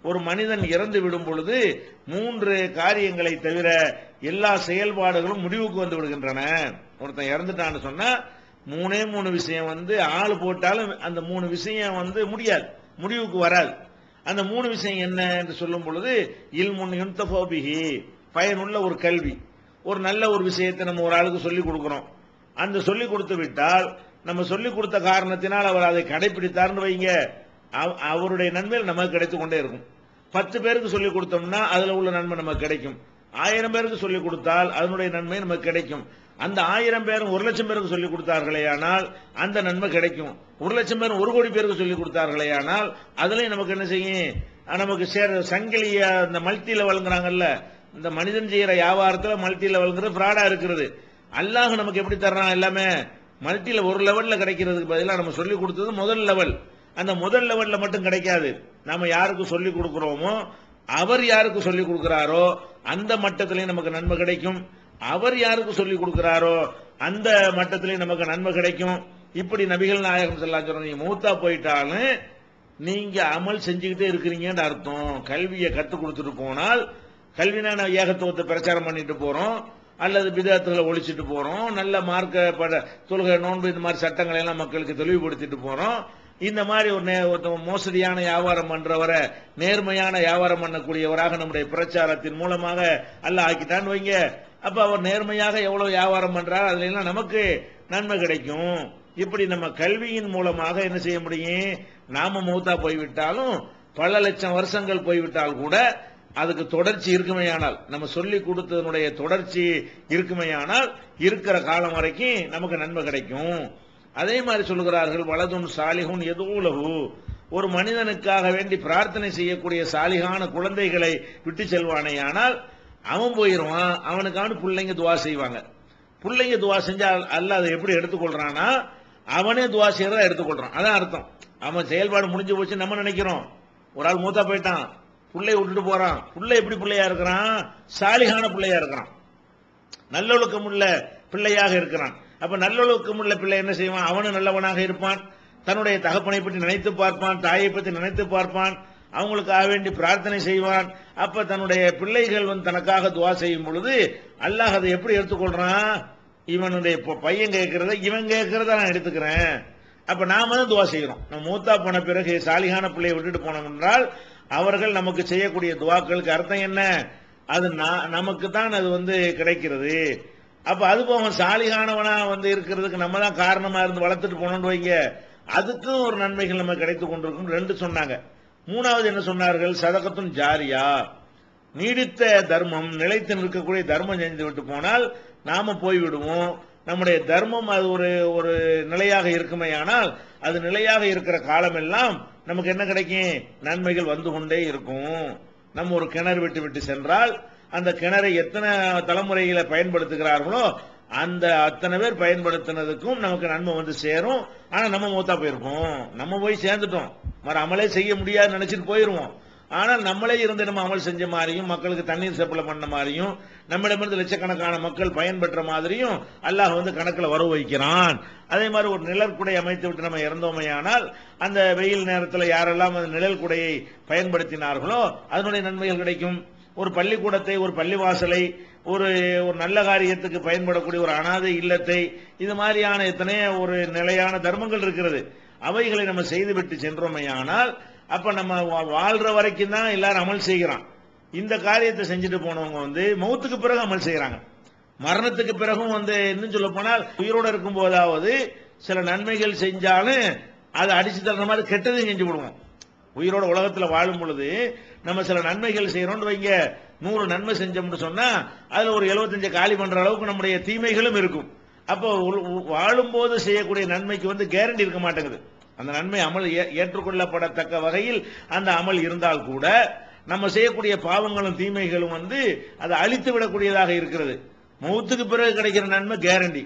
ஒரு மனிதன் இறந்து விடும் பொழுது 3 காரியங்களை தவிர எல்லா செயல்பாடுகளும் முடிவுக்கு வந்து விடுகின்றன. ஒருத்தன் இறந்துட்டான்னு சொன்னா 3 விஷயம் வந்து ஆள் போட்டாலும் அந்த 3 விஷயம் வந்து முடிவுக்கு வராது. அந்த 3 விஷயம் என்ன என்று சொல்லும் பொழுது, இல்முன் யுன்தஃபு பிஹி, பயனுள்ள ஒரு கல்வி, ஒரு நல்ல ஒரு விஷயத்தை நம்ம ஒரு ஆளுக்கு சொல்லிக் கொடுக்கிறோம். அந்த சொல்லிக் கொடுத்து விட்டால் நம்ம சொல்லிக் கொடுத்த காரணத்தினால் அவர் அதை கடைபிடித்தார்னு வைங்க, அவருடைய நன்மை நமக்கு கிடைத்துக் கொண்டே இருக்கும். 10 பேருக்கு சொல்லிக் கொடுத்தோம்னா அதுல உள்ள நன்மை நமக்கு கிடைக்கும். 1000 பேருக்கு சொல்லிக் கொடுத்தால் அதனுடைய நன்மை நமக்கு கிடைக்கும். அந்த 1000 பேரும் 1,00,000 பேருக்கு சொல்லிக் கொடுத்தார்களே ஆனால் அந்த நன்மை கிடைக்கும். 1,00,000 பேரும் 1 கோடி பேருக்கு சொல்லிக் கொடுத்தார்களே ஆனால் அதுலயும் நமக்கு என்ன செய்யும், நமக்கு சங்கிலிய இந்த மல்டி லெவல்ங்கிறாங்கல்ல, இந்த மனிதன் செய்யற வியாபாரத்தில் மல்டி லெவல்ங்கிறது ஃப்ராடா இருக்கிறது. அல்லாஹ் நமக்கு எப்படி தர்றான், எல்லாமே மல்டில ஒரு லெவல்ல கிடைக்கிறதுக்கு பதிலாக நம்ம சொல்லிக் கொடுத்தது முதல் லெவல். அந்த முதல் லெவல்ல மட்டும் கிடைக்காது, நாம யாருக்கு சொல்லிக் கொடுக்கிறோமோ அவர் யாருக்கு சொல்லிக் கொடுக்கிறாரோ அந்த மட்டத்திலையும் நமக்கு நன்மை கிடைக்கும். அவர் யாருக்கு சொல்லிக் கொடுக்கிறாரோ அந்த மட்டத்திலையும் நமக்கு நன்மை கிடைக்கும். இப்படி நபிகள் நாயகம் ஸல்லல்லாஹு அலைஹி வஸல்லம் நீங்க மூத்தா போயிட்டாலும் நீங்க அமல் செஞ்சுக்கிட்டே இருக்கிறீங்கன்னு அர்த்தம். கல்வியை கற்றுக் கொடுத்துட்டு போனால், கல்வினா ஏகத்துவத்தை பிரச்சாரம் பண்ணிட்டு போறோம், அல்லது பிதஅத்துகளை ஒழிச்சிட்டு போறோம், நல்ல மார்க்க தொழுகை நோன்பு இந்த மாதிரி சட்டங்களை எல்லாம் மக்களுக்கு தெளிவுபடுத்திட்டு போறோம். இந்த மாதிரி ஒரு மோசடியான வியாபாரம் பண்றவரை நேர்மையான வியாபாரம் பண்ணக்கூடியவராக நம்முடைய பிரச்சாரத்தின் மூலமாக அல்லாஹ் ஆக்கிட்டான்னு வைங்க. அப்ப அவர் நேர்மையாக எவ்வளவு வியாபாரம் பண்றார், அதுல எல்லாம் நமக்கு நன்மை கிடைக்கும். இப்படி நம்ம கல்வியின் மூலமாக என்ன செய்ய முடியும், நாம மௌத்தா போய்விட்டாலும் பல லட்சம் வருஷங்கள் போய்விட்டால் கூட அதுக்கு தொடர்ச்சி இருக்குமையானால், நம்ம சொல்லி கொடுத்ததனுடைய தொடர்ச்சி இருக்குமையானால் இருக்கிற காலம் வரைக்கும் நமக்கு நன்மை கிடைக்கும். அதே மாதிரி சொல்லுகிறார்கள், வலதுன் சாலிஹுன் யதூலஹு, ஒரு மனிதனுக்காக வேண்டி பிரார்த்தனை செய்யக்கூடிய சாலிகான குழந்தைகளை விட்டு செல்வானேயானால் அவன் போயிருவான், அவனுக்கான பிள்ளைங்க துவா செய்வாங்க. பிள்ளைங்க துவா செஞ்சால் அல்லாஹ் அதை எப்படி எடுத்துக்கொள்றானா, அவனே துவா செய்யறதா எடுத்துக்கொள்றான். அதான் அர்த்தம். அவன் செயல்பாடு முடிஞ்சு போச்சு நம்ம நினைக்கிறோம். ஒரு ஆள் மூத்தா போயிட்டான், பிள்ளை விட்டுட்டு போறான், பிள்ளை எப்படி பிள்ளையா இருக்கிறான், சாலிகான பிள்ளையா இருக்கிறான், நல்லொழுக்கம் உள்ள பிள்ளையாக இருக்கிறான். அப்ப நல்லொழுக்கம் உள்ள பிள்ளை என்ன செய்வான், அவனும் நல்லவனாக இருப்பான், தன்னுடைய தகப்பனை பற்றி நினைத்து பார்ப்பான், தாயை பற்றி நினைத்து பார்ப்பான், அவங்களுக்காக வேண்டி பிரார்த்தனை செய்வான். அப்ப தன்னுடைய பிள்ளைகள் வந்து தனக்காக துவா செய்யும் பொழுது அல்லாஹ் அதை எப்படி எடுத்துக்கொள்றான், இவனுடைய பையன் கேட்கிறத இவன் கேட்கிறத நான் எடுத்துக்கிறேன். அப்ப நாம தான் துவா செய்யறோம். நம்ம மூத்தா போன பிறகு சாலிகான பிள்ளையை விட்டுட்டு போனோம் என்றால் அவர்கள் நமக்கு செய்யக்கூடிய துவாக்களுக்கு அர்த்தம் என்ன, அது நமக்கு தான் அது வந்து கிடைக்கிறது. அப்ப அது போக சாலிகானவனா வந்து இருக்கிறதுக்கு நம்ம தான் காரணமா இருந்து வளர்த்துட்டு போனோம்னு வைங்க, அதுக்கும் ஒரு நன்மைகள் நம்ம கிடைத்துக் கொண்டிருக்கும். 2 சொன்னாங்க. 3வது என்ன சொன்னார்கள், சதகத்துன் ஜாரியா, நீடித்த தர்மம், நிலைத்து நிற்கக்கூடிய தர்மம் செஞ்சு விட்டு போனால் நாம போய்விடுவோம். நம்முடைய தர்மம் அது ஒரு நிலையாக இருக்குமே, ஆனால் அது நிலையாக இருக்கிற காலம் எல்லாம் நமக்கு என்ன கிடைக்கும்? நன்மைகள் வந்து கொண்டே இருக்கும். நம்ம ஒரு கிணறு விட்டு விட்டு சென்றால் அந்த கிணறை எத்தனை தலைமுறைகளை பயன்படுத்துகிறார்களோ அந்த அத்தனை பேர் பயன்படுத்தினதுக்கும் நமக்கு நன்மை வந்து சேரும். ஆனா நம்ம மூத்தா போயிருப்போம், நம்ம போய் சேர்ந்துட்டோம், மறு அமலே செய்ய முடியாது நினைச்சிட்டு போயிருவோம். ஆனால் நம்மளே இருந்து நம்ம அமல் செஞ்ச மாதிரியும் மக்களுக்கு தண்ணீர் சப்ளை பண்ண மாதிரியும் நம்மிடமிருந்து லட்சக்கணக்கான மக்கள் பயன்பெற்ற மாதிரியும் அல்லாஹ் வந்து கணக்கில் வரவு வைக்கிறான். அதே மாதிரி ஒரு நிழற்குடை அமைத்து விட்டு நம்ம இறந்தோமையானால் அந்த வெயில் நேரத்தில் யாரெல்லாம் அந்த நிழல் குடையை பயன்படுத்தினார்களோ அதனுடைய நன்மைகள் கிடைக்கும். ஒரு பள்ளிக்கூடத்தை, ஒரு பள்ளிவாசலை, ஒரு ஒரு நல்ல காரியத்துக்கு பயன்படக்கூடிய ஒரு அனாதை இல்லத்தை, இது மாதிரியான எத்தனையோ ஒரு நிலையான தர்மங்கள் இருக்கிறது. அவைகளை நம்ம செய்துவிட்டு சென்றோமையானால் அப்ப நம்ம வாழ்ற வரைக்கும் தான் எல்லாரும் அமல் செய்கிறான். இந்த காரியத்தை செஞ்சுட்டு போனவங்க வந்து மௌத்துக்கு பிறகு அமல் செய்யறாங்க. மரணத்துக்கு பிறகும் வந்து இன்னும் சொல்ல போனால் உயிரோடு இருக்கும் போதாவது சில நன்மைகள் செஞ்சாலும் அதை அடிச்சு தர்ற மாதிரி கெட்டதையும் செஞ்சு விடுவோம். உயிரோட உலகத்தில் வாழும் பொழுது நம்ம சில நன்மைகள் செய்யறோம் வைங்க, 100 நன்மை செஞ்சோம்னு சொன்னா அதுல ஒரு 75 காலி பண்ற அளவுக்கு நம்முடைய தீமைகளும் இருக்கும். அப்போ வாழும் போது செய்யக்கூடிய நன்மைக்கு வந்து கேரண்டி இருக்க மாட்டேங்குது. அந்த நன்மை அமல் ஏற்றுக்கொள்ளப்படத்தக்க வகையில் அந்த அமல் இருந்தால் கூட நம்ம செய்யக்கூடிய பாவங்களும் தீமைகளும் வந்து அதை அழித்து விடக்கூடியதாக இருக்கிறது. மௌத்துக்கு பிறகு கிடைக்கிற நன்மை கேரண்டி.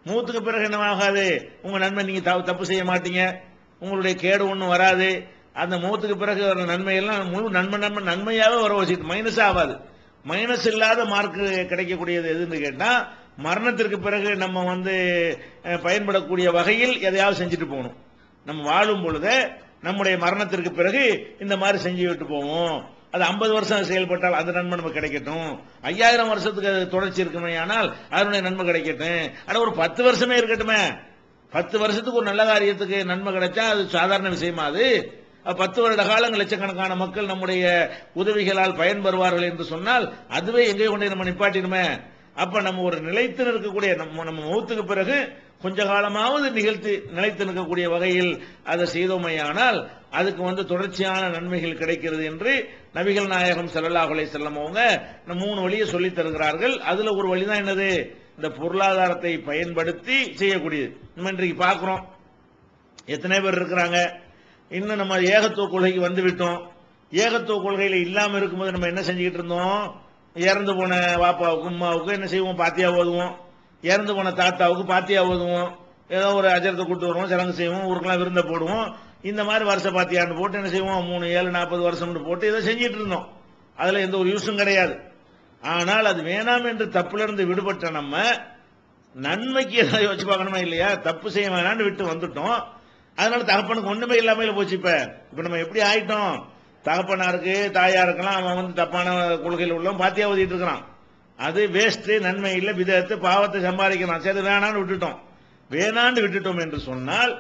மௌத்துக்கு பிறகு என்ன ஆகாது? உங்க நன்மை நீங்க தப்பு செய்ய மாட்டீங்க, உங்களுடைய கேடு ஒன்றும் வராது. அந்த மௌத்துக்கு பிறகு வர நன்மையெல்லாம் முழு நன்மையாவே வர வச்சுட்டு மைனஸ் ஆகாது. மைனஸ் இல்லாத மார்க் கிடைக்கக்கூடியது எதுன்னு கேட்டா மரணத்திற்கு பிறகு நம்ம வந்து பயன்படக்கூடிய வகையில் எதையாவது செஞ்சுட்டு போகணும். நம்ம வாழும் பொழுது நம்முடைய மரணத்திற்கு பிறகு இந்த மாதிரி செஞ்சு விட்டு போவோம். அது 50 வருஷம் செயல்பட்டால் அந்த நன்மை நமக்கு கிடைக்கட்டும். 5000 வருஷத்துக்கு அது தொடர்ச்சி இருக்குமே, ஆனால் அதனுடைய நன்மை கிடைக்கட்டும். ஆனா ஒரு 10 வருஷமே இருக்கட்டுமே. 10 வருஷத்துக்கு ஒரு நல்ல காரியத்துக்கு நன்மை கிடைச்சா அது சாதாரண விஷயமா? அது 10 வருட காலங்கள் லட்சக்கணக்கான மக்கள் நம்முடைய உதவிகளால் பயன்பெறுவார்கள் என்று சொன்னால் அதுவே எங்கே கொண்டு நம்ம நிப்பாட்டிடுமே. அப்ப நம்ம ஒரு நிலைத்து நிற்கக்கூடிய நம்ம மௌத்துக்கு பிறகு கொஞ்ச காலமாவது நிலைத்து நிற்கக்கூடிய வகையில் அதை செய்தோமையானால் அதுக்கு வந்து தொடர்ச்சியான நன்மைகள் கிடைக்கிறது என்று நபிகள் நாயகம் ஸல்லல்லாஹு அலைஹி வஸல்லம் அவங்க 3 வழியை சொல்லி தருகிறார்கள். அதுல ஒரு வழிதான் என்னது? இந்த பொருளாதாரத்தை பயன்படுத்தி செய்யக்கூடியது. நம்ம இன்றைக்கு பார்க்கிறோம் எத்தனை பேர் இருக்கிறாங்க. இன்னும் நம்ம ஏகத்துவ கொள்கைக்கு வந்து விட்டோம். ஏகத்துவ கொள்கையில இல்லாம இருக்கும்போது நம்ம என்ன செஞ்சுக்கிட்டு இருந்தோம்? இறந்து போன வாப்பாவுக்கு உமாவுக்கு என்ன செய்வோம்? பாத்தியா ஓதுவோம். இறந்து போன தாத்தாவுக்கு பாத்தியா ஓதுவோம். ஏதோ ஒரு அஜரத்தை கூட்டு வருவோம், சடங்கு செய்வோம், ஊருக்கெல்லாம் விருந்த போடுவோம். இந்த மாதிரி வருஷ பாத்தியான்னு போட்டு என்ன செய்வோம்? 3, 7, 40 வருஷம்னு போட்டு இதை செஞ்சிட்டு இருந்தோம். அதுல எந்த ஒரு யூஸும் கிடையாது. ஆனால் அது வேணாம் என்று தப்புல இருந்து விடுபட்ட நம்ம நன்மைக்கு ஏதாவது யோசிச்சு பார்க்கணுமா இல்லையா? தப்பு செய்ய வேணான்னு விட்டு வந்துட்டோம். அதனால தகப்பனுக்கு ஒண்ணுமே இல்லாம போச்சு. இப்ப நம்ம எப்படி ஆயிட்டோம்? தகப்பனாருக்கு தாயாருக்கெல்லாம் அவன் வந்து தப்பான கொள்கையில் உள்ளவன் பாத்தியா ஓதிட்டு இருக்கிறான். அது வேஸ்ட், நன்மை இல்லை, விதத்து, பாவத்தை சம்பாதிக்கிறான். சரி வேணான்னு விட்டுட்டோம். வேணான்னு விட்டுட்டோம் என்று சொன்னால்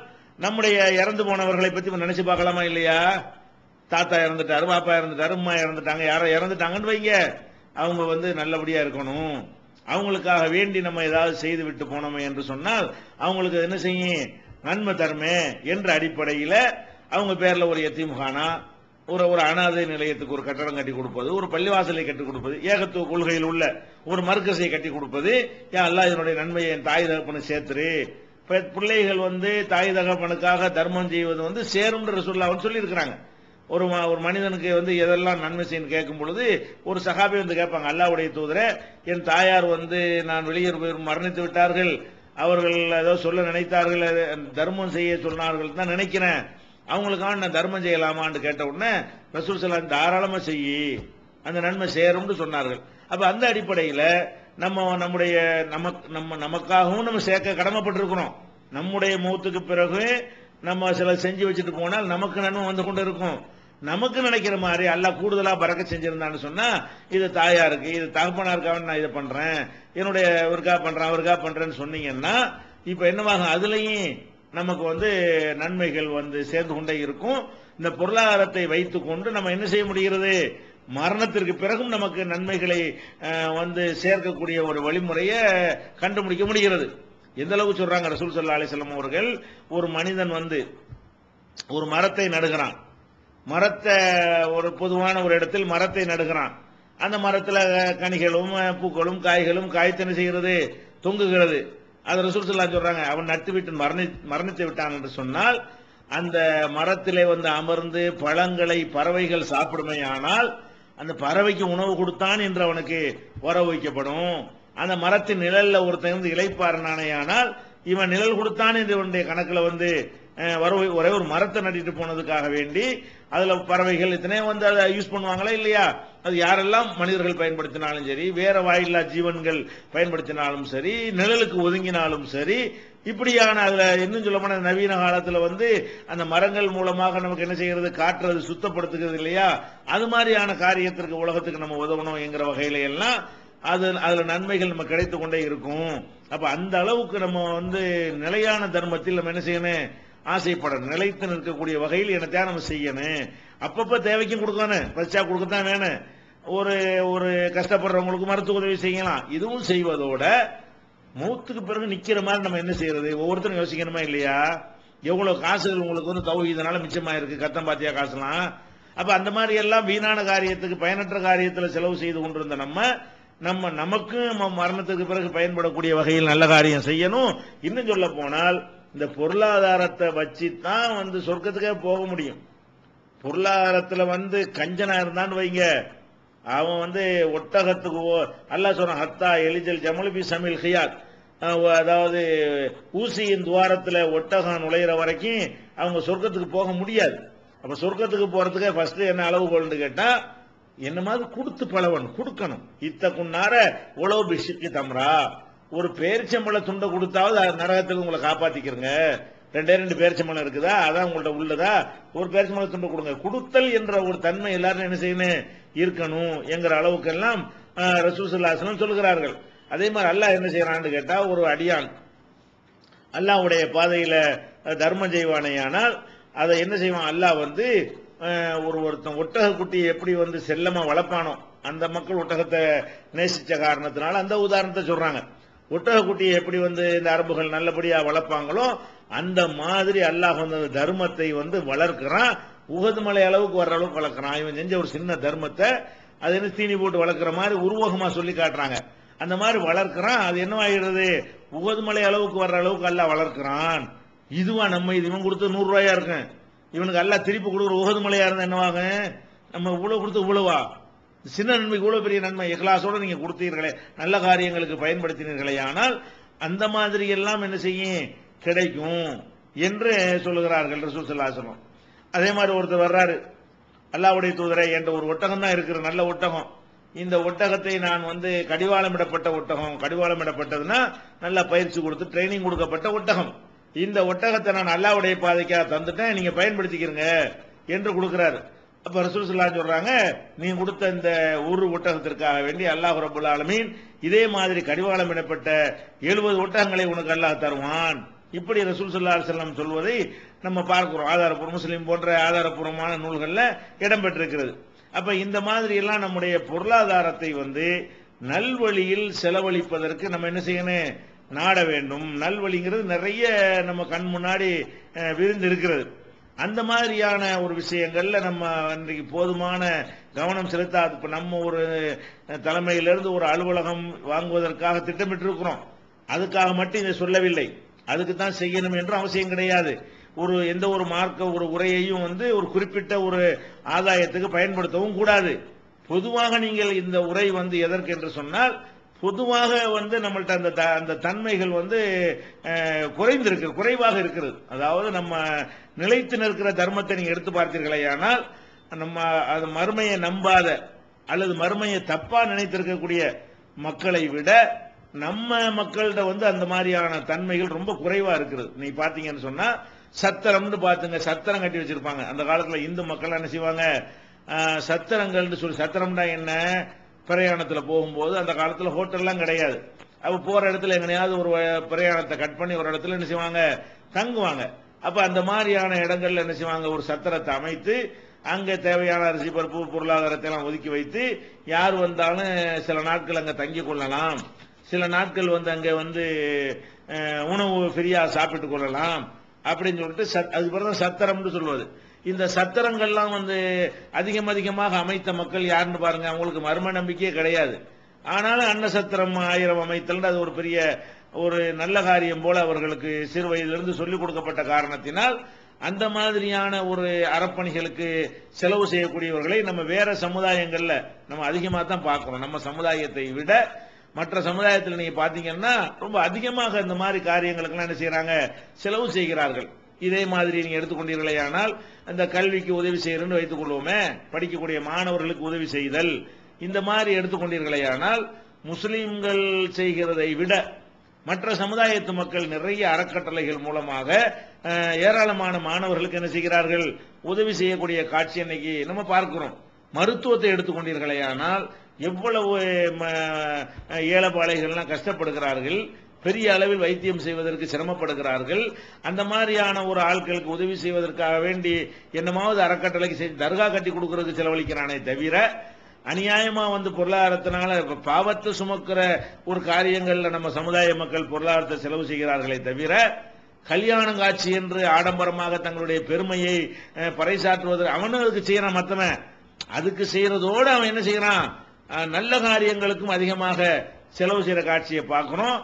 நம்முடைய இறந்து போனவர்களை பத்தி நினைச்சு பார்க்கலாமா இல்லையா? தாத்தா இறந்துட்டாரு, பாப்பா இறந்துட்டாரு, அம்மா இறந்துட்டாங்க, யாரோ இறந்துட்டாங்கன்னு வைங்க, அவங்க வந்து நல்லபடியா இருக்கணும், அவங்களுக்காக வேண்டி நம்ம ஏதாவது செய்து விட்டு போனோமே என்று சொன்னால் அவங்களுக்கு என்ன செய்யும்? நன்மை தருமே என்ற அடிப்படையில் அவங்க பேர்ல ஒரு எத்தீம்கானா, ஒரு அனாதை நிலையத்துக்கு ஒரு கட்டடம் கட்டி கொடுப்பது, ஒரு பள்ளிவாசலை கட்டி கொடுப்பது, ஏகத்துவ கொள்கையில் உள்ள ஒரு மர்க்கஸை கட்டி கொடுப்பது, அல்லாஹ் இதனுடைய நன்மையை என் தாய் தகப்பனை சேர்த்துரு. பிள்ளைகள் வந்து தாய் தகப்பனுக்காக தர்மம் செய்வது வந்து சேரும் ரசூலுல்லாஹ் சொல்லி இருக்கிறாங்க. ஒரு மனிதனுக்கு வந்து எதெல்லாம் நன்மை செய்யணும் கேட்கும் பொழுது ஒரு சஹாபி வந்து கேட்பாங்க, அல்லாஹ்வுடைய தூதரே, என் தாயார் வந்து நான் வெளியூர் போய் மரணித்து விட்டார்கள், அவர்கள் ஏதோ சொல்ல நினைத்தார்கள், தர்மம் செய்ய சொன்னார்கள் தான் நினைக்கிறேன், அவங்களுக்காக நான் தர்மம் செய்யலாமான்னு கேட்ட உடனே ரசூல் ஸல்லல்லாஹு தாராளமா செய்யி, அந்த நன்மை சேரும்னு சொன்னார்கள். அப்ப அந்த அடிப்படையில் நமக்காகவும் நம்ம சேர்க்க கடமைப்பட்டிருக்கிறோம். நம்முடைய மௌத்துக்கு பிறகு நம்ம சில செஞ்சு வச்சுட்டு போனால் நமக்கு நன்மை வந்து கொண்டு இருக்கும். நமக்கு நினைக்கிற மாதிரி அல்லாஹ் கூடுதலா பறக்க செஞ்சிருந்தான்னு சொன்னா இது தாயாருக்கு, இது தகப்பனாருக்காக நான் இதை பண்றேன், என்னுடைய அவருக்கா பண்றேன்னு சொன்னீங்கன்னா இப்ப என்னவாகும்? அதுலயும் நமக்கு வந்து நன்மைகள் வந்து சேர்ந்து கொண்டே இருக்கும். இந்த பொருளாதாரத்தை வைத்துக் கொண்டு நம்ம என்ன செய்ய முடிகிறது? மரணத்திற்கு பிறகும் நமக்கு நன்மைகளை வந்து சேர்க்கக்கூடிய ஒரு வழிமுறையை கண்டுபிடிக்க முடிகிறது. எந்த அளவுக்கு சொல்றாங்க ரசூல் ஸல்லல்லாஹு அலைஹி வஸல்லம் அவர்கள், ஒரு மனிதன் வந்து ஒரு மரத்தை நடுகிறான். மரத்தை ஒரு பொதுவான ஒரு இடத்தில் மரத்தை நடுகிறான். அந்த மரத்தில் கனிகளும் பூக்களும் காய்களும் காய்த்தனை செய்கிறது, தொங்குகிறது. அது ரசூல் ஸல்லல்லாஹு சொல்றாங்க, அவன் நட்டு விட்டு மரணித்து விட்டான் என்று சொன்னால் அந்த மரத்திலே வந்து அமர்ந்து பழங்களை பறவைகள் சாப்பிடுமையானால் அந்த பறவைக்கு உணவு கொடுத்தான் என்று அவனுக்கு உறவு வைக்கப்படும். அந்த மரத்தின் நிழல்ல ஒருத்தன் வந்து இளைப்பாறினானேயானால் இவன் நிழல் கொடுத்தான் என்று இவனுடைய கணக்குல வந்து ஒரே ஒரு மரத்தை நட்டிட்டு போனதுக்காக வேண்டி அதுல பறவைகள் இத்தனை வந்து அதை யூஸ் பண்ணுவாங்களா இல்லையா? அது யாரெல்லாம் மனிதர்கள் பயன்படுத்தினாலும் சரி, வேற வாயில்லா ஜீவன்கள் பயன்படுத்தினாலும் சரி, நிழலுக்கு ஒதுங்கினாலும் சரி, இப்படியான அதுல இன்னும் சொல்ல போன நவீன காலத்துல வந்து அந்த மரங்கள் மூலமாக நமக்கு என்ன செய்யறது, காற்று சுத்தப்படுத்துகிறது இல்லையா? அது மாதிரியான காரியத்திற்கு உலகத்துக்கு நம்ம உதவணும் என்கிற வகையில எல்லாம் அதுல நன்மைகள் நம்ம கிடைத்து கொண்டே இருக்கும். அப்ப அந்த அளவுக்கு நம்ம வந்து நிலையான தர்மத்தில் நம்ம என்ன செய்யணும், ஆசைப்படணும். நிலைத்து நிற்கக்கூடிய வகையில் என்னத்தையா நம்ம செய்யணும். அப்பப்ப தேவைக்கும் கொடுக்கணும், பரிசா கொடுக்கத்தான் வேணும். ஒரு ஒரு கஷ்டப்படுறவங்களுக்கு மருத்துவ உதவி செய்யலாம். இதுவும் செய்வதோட மூத்துக்கு பிறகு நிக்கிற மாதிரி நம்ம என்ன செய்யறது, ஒவ்வொருத்தரும் யோசிக்கணுமா இல்லையா? எவ்வளவு காசுகள் உங்களுக்கு வந்து தௌஹீதுனால மிச்சமா இருக்கு, கத்தம் பாத்தியா காசுலாம். அப்ப அந்த மாதிரி எல்லாம் வீணான காரியத்துக்கு, பயனற்ற காரியத்தில் செலவு செய்து கொண்டிருந்த நமக்கு மரணத்துக்கு பிறகு பயன்படக்கூடிய வகையில் நல்ல காரியம் செய்யணும். இன்னும் சொல்ல போனால் இந்த பொருளாதாரத்தை வச்சுதான் வந்து சொர்க்கத்துக்கே போக முடியும். பொருளாதாரத்துல வந்து கஞ்சனா இருந்தான்னு வைங்க, அவன் வந்து ஒட்டகத்துக்கு அல்லாஹ் சொல்றான், ஹத்தா எலிஜல் ஜமலுபி சமில் ஹியாத், அதாவது ஊசியின் துவாரத்துல ஒட்டகம் நுழையிற வரைக்கும் அவங்க சொர்க்கத்துக்கு போக முடியாது. அப்ப சொர்க்கத்துக்கு போறதுக்கு ஃபர்ஸ்ட் என்ன அளவுகோல்னு கேட்டா, என்ன மாதிரி கொடுத்து பழவன் கொடுக்கணும். இத்தக்குன்னார உழவு பிஷுக்கு தம்ரா, ஒரு பேரிச்சம்பள துண்டை கொடுத்தாவது நரகத்துக்கு உங்களை காப்பாத்திக்கிறங்க. ரெண்டு பேரிச்சம்பளம் இருக்குதா, அதான் உங்கள்ட்ட உள்ளதா, ஒரு பேரிச்சம்பள துண்டை கொடுங்க. கொடுத்தல் என்ற ஒரு தன்மை எல்லாரும் என்ன செய்யணும், இருக்கணும் என்கிற அளவுக்கு எல்லாம் ரசூல் ஸல்லல்லாஹு அலைஹி வஸல்லம் சொல்கிறார்கள். அதே மாதிரி அல்லாஹ் என்ன செய்யறான்னு கேட்டா, ஒரு அடியான் அல்லாஹ்வுடைய பாதையில தர்மம் செய்வானேயானால் அதை என்ன செய்வான், அல்லாஹ் வந்து ஒருத்தன் ஒட்டக குட்டியை எப்படி வந்து செல்லமா வளர்ப்பானோ, அந்த மக்கள் ஒட்டகத்தை நேசிச்ச காரணத்தினால அந்த உதாரணத்தை சொல்றாங்க. ஒட்டக குட்டியை எப்படி வந்து இந்த அரபுகள் நல்லபடியா வளர்ப்பாங்களோ அந்த மாதிரி அல்லாஹ் வந்து அந்த தர்மத்தை வந்து வளர்க்கிறான். உகது மலை அளவுக்கு வர்ற அளவுக்கு வளர்க்கிறான். இவன் செஞ்ச ஒரு சின்ன தர்மத்தை அது என்ன தீனி போட்டு வளர்க்கிற மாதிரி உருவகமா சொல்லி காட்டுறாங்க. அந்த மாதிரி வளர்க்கிறான். அது என்னவாகிறது, உகது மலை அளவுக்கு வர்ற அளவுக்கு அல்லாஹ் வளர்க்கிறான். இதுவா நம்ம இது இவன் கொடுத்து 100 ரூபாயா இருக்கும், இவனுக்கு அல்லாஹ் திருப்பி கொடுக்குற உகது மலையா இருந்தா என்னவாங்க, நம்ம இவ்வளவு கொடுத்து இவ்வளவா, சின்ன நன்மைக்கு இவ்வளவு பெரிய நன்மை இக்லாஸோட நீங்க கொடுத்தீர்களே, நல்ல காரியங்களுக்கு பயன்படுத்தினீர்களே, ஆனால் அந்த மாதிரி எல்லாம் என்ன செய்யும் கிடைக்கும் என்று சொல்லுகிறார்கள் ரசூல் ஸல்லல்லாஹு அலைஹி வஸல்லம். அதே மாதிரி ஒருத்தர் வர்றாரு, அல்லாஹ்வுடைய தூதரே என்ற ஒரு ஒட்டகம் தான் இருக்கிற நல்ல ஒட்டகம், இந்த ஒட்டகத்தை நான் வந்து கடிவாளமிடப்பட்ட ஒட்டகம், கடிவாளமிடப்பட்டதுன்னா நல்லா பயிற்சி கொடுத்து ட்ரைனிங் கொடுக்கப்பட்ட ஒட்டகம், இந்த ஒட்டகத்தை நான் அல்லாஹ்வுடைய பாதைக்காக தந்துட்டேன், நீங்க பயன்படுத்திக்கிறங்க என்று கொடுக்கிறாரு. அப்ப ரசூல் ஸல்லல்லாஹு அலைஹி சொல்றாங்க, நீ கொடுத்த இந்த ஒரு ஒட்டகத்திற்காக வேண்டி அல்லாஹ் ரப்பல் ஆலமீன் இதே மாதிரி கடிவாளமிடப்பட்ட 70 ஒட்டகங்களை உனக்கு அல்லாஹ் தருவான். இப்படி ரசூல் ஸல்லல்லாஹு அலைஹி வஸல்லம் சொல்வதை நம்ம பார்க்கிறோம். ஆதாரப்பூர்வ முஸ்லிம் போன்ற ஆதாரப்பூர்வமான நூல்கள்ல இடம்பெற்றிருக்கிறது. அப்ப இந்த மாதிரி எல்லாம் நம்முடைய பொருளாதாரத்தை வந்து நல்வழியில் செலவழிப்பதற்கு நம்ம என்ன செய்யணும், நாட வேண்டும். நல்வழிங்கிறது நிறைய நம்ம கண் முன்னாடி விரிந்து இருக்கிறது. அந்த மாதிரியான ஒரு விஷயங்கள்ல நம்ம இன்றைக்கு போதுமான கவனம் செலுத்தாது. இப்ப நம்ம ஒரு தலைமையிலிருந்து ஒரு அலுவலகம் வாங்குவதற்காக திட்டமிட்டு இருக்கிறோம், அதுக்காக மட்டும் இதை சொல்லவில்லை, அதுக்கு தான் செய்யணும் என்று அவசியம் கிடையாது. எந்த ஒரு மார்க்க ஒரு உரையையும் வந்து ஒரு குறிப்பிட்ட ஒரு ஆதாயத்துக்கு பயன்படுத்தவும் கூடாது. பொதுவாக நீங்கள் இந்த உரை வந்து எதற்கு என்று சொன்னால், பொதுவாக வந்து நம்மள்ட்ட அந்த தன்மைகள் வந்து குறைவாக இருக்கிறது. அதாவது நம்ம நிலைத்து நிற்கிற தர்மத்தை நீங்க எடுத்து பார்த்தீர்களே, ஆனால் நம்ம அது மறுமையை நம்பாத அல்லது மறுமையை தப்பா நினைத்திருக்கக்கூடிய மக்களை விட நம்ம மக்கள்கிட்ட வந்து அந்த மாதிரியான தன்மைகள் ரொம்ப குறைவா இருக்கிறது. நீ பாத்தீங்கன்னு சொன்னா சத்திரம்னு பாத்துங்க, சத்திரம் கட்டி வச்சிருப்பாங்க. அந்த காலத்துல இந்து மக்கள் என்ன செய்வாங்க, சத்திரங்கள்னு சொல்லி, சத்திரம்னா என்ன, பிரயாணத்துல போகும்போது அந்த காலத்துல ஹோட்டல்லாம் கிடையாது. அப்ப போற இடத்துல எங்கனையாவது ஒரு பிரயாணத்தை கட் பண்ணி ஒரு இடத்துல என்ன செய்வாங்க, தங்குவாங்க. அப்ப அந்த மாதிரியான இடங்கள்ல என்ன செய்வாங்க, ஒரு சத்திரத்தை அமைத்து அங்க தேவையான அரிசி பருப்பு பொருளாதாரத்தை எல்லாம் ஒதுக்கி வைத்து யார் வந்தாலும் சில நாட்கள் அங்க தங்கிக் கொள்ளலாம், சில நாட்கள் வந்து அங்க வந்து உணவு ஃப்ரீயா சாப்பிட்டுக் கொள்ளலாம் அப்படின்னு சொல்லிட்டு அதுக்கு பிறகு சத்திரம்னு சொல்வது. இந்த சத்திரங்கள்லாம் வந்து அதிகமாக அமைத்த மக்கள் யாருன்னு பாருங்க, அவங்களுக்கு மர்ம நம்பிக்கையே கிடையாது. ஆனாலும் அன்ன சத்திரம் 1000 அமைத்தல் அது ஒரு பெரிய ஒரு நல்ல காரியம் போல அவர்களுக்கு சிறு வயதிலிருந்து சொல்லிக் கொடுக்கப்பட்ட காரணத்தினால் அந்த மாதிரியான ஒரு அறப்பணிகளுக்கு செலவு செய்யக்கூடியவர்களை நம்ம வேற சமுதாயங்கள்ல நம்ம அதிகமாக தான் பார்க்கிறோம். நம்ம சமுதாயத்தை விட மற்ற சமுதாயத்தில் நீங்க பாத்தீங்கன்னா ரொம்ப அதிகமாக இந்த மாதிரி காரியங்களுக்கெல்லாம் என்ன செய்யறாங்க, செலவு செய்கிறார்கள். இதே மாதிரி நீங்க எடுத்துக்கொண்டீர்களே ஆனால் இந்த கல்விக்கு உதவி செய்யறன்னு வைத்துக் கொள்வோமே, படிக்கக்கூடிய மாணவர்களுக்கு உதவி செய்தல், இந்த மாதிரி எடுத்துக்கொண்டீர்களே ஆனால் முஸ்லிம்கள் செய்கிறதை விட மற்ற சமுதாயத்து மக்கள் நிறைய அறக்கட்டளைகள் மூலமாக ஏராளமான மாணவர்களுக்கு என்ன செய்கிறார்கள், உதவி செய்யக்கூடிய காட்சி இன்னைக்கு நம்ம பார்க்கிறோம். மருத்துவத்தை எடுத்துக்கொண்டீர்களே ஆனால் எவ்வளவு ஏழைப்பாளைகள்லாம் கஷ்டப்படுகிறார்கள், பெரிய அளவில் வைத்தியம் செய்வதற்கு சிரமப்படுகிறார்கள். அந்த மாதிரியான ஒரு ஆட்களுக்கு உதவி செய்வதற்காக வேண்டி என்னமாவது அறக்கட்டளைக்கு செய்து தர்கா கட்டி கொடுக்கறதுக்கு செலவழிக்கிறானே தவிர அநியாயமா பொருளாதாரத்தினால பாவத்தை சுமக்கிற ஒரு காரியங்கள்ல நம்ம சமுதாய மக்கள் பொருளாதாரத்தை செலவு செய்கிறார்களே தவிர கல்யாணம் காட்சி என்று ஆடம்பரமாக தங்களுடைய பெருமையை பறைசாற்றுவது அவனுக்கு செய்யறான். மத்தவன் அதுக்கு செய்யறதோடு அவன் என்ன செய்யறான், நல்ல காரியங்களுக்கும் அதிகமாக செலவு செய்யற காட்சியை பார்க்கிறோம்.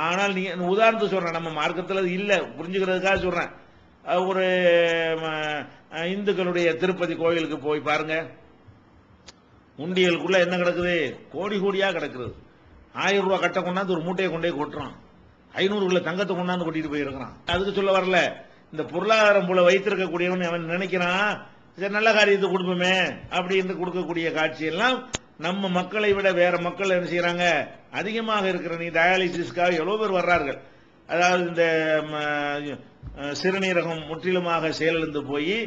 ஆனால் நீங்க உதாரணத்துக்கு சொல்றேன், நம்ம மார்க்கத்தில் இல்ல புரிஞ்சுக்கிறதுக்காக சொல்றேன். ஒரு இந்துக்களுடைய திருப்பதி கோயிலுக்கு போய் பாருங்க, உண்டியலுக்குள்ள என்ன கிடக்குது, கோடி கோடியா கிடக்குது. 1000 ரூபாய் கட்ட கொண்டாந்து ஒரு மூட்டையை கொண்டே கொட்டுறான், 500 தங்கத்தை கொண்டாந்து கொட்டிட்டு போயிருக்கிறான். அதுக்கு சொல்ல வரல, இந்த பொருளாதாரம் போல வைத்திருக்கக்கூடியவன் அவன் நினைக்கிறான் சரி நல்ல காரியத்தை கொடுப்போமே அப்படின்னு கொடுக்கக்கூடிய காட்சியெல்லாம் நம்ம மக்களை விட வேற மக்கள் என்ன செய்யறாங்க அதிகமாக இருக்கிற. நீ டயாலிசிஸ்க்காக எவ்வளவு பேர் வர்றார்கள். அதாவது இந்த சிறுநீரகம் முற்றிலுமாக செயலிழந்து போய்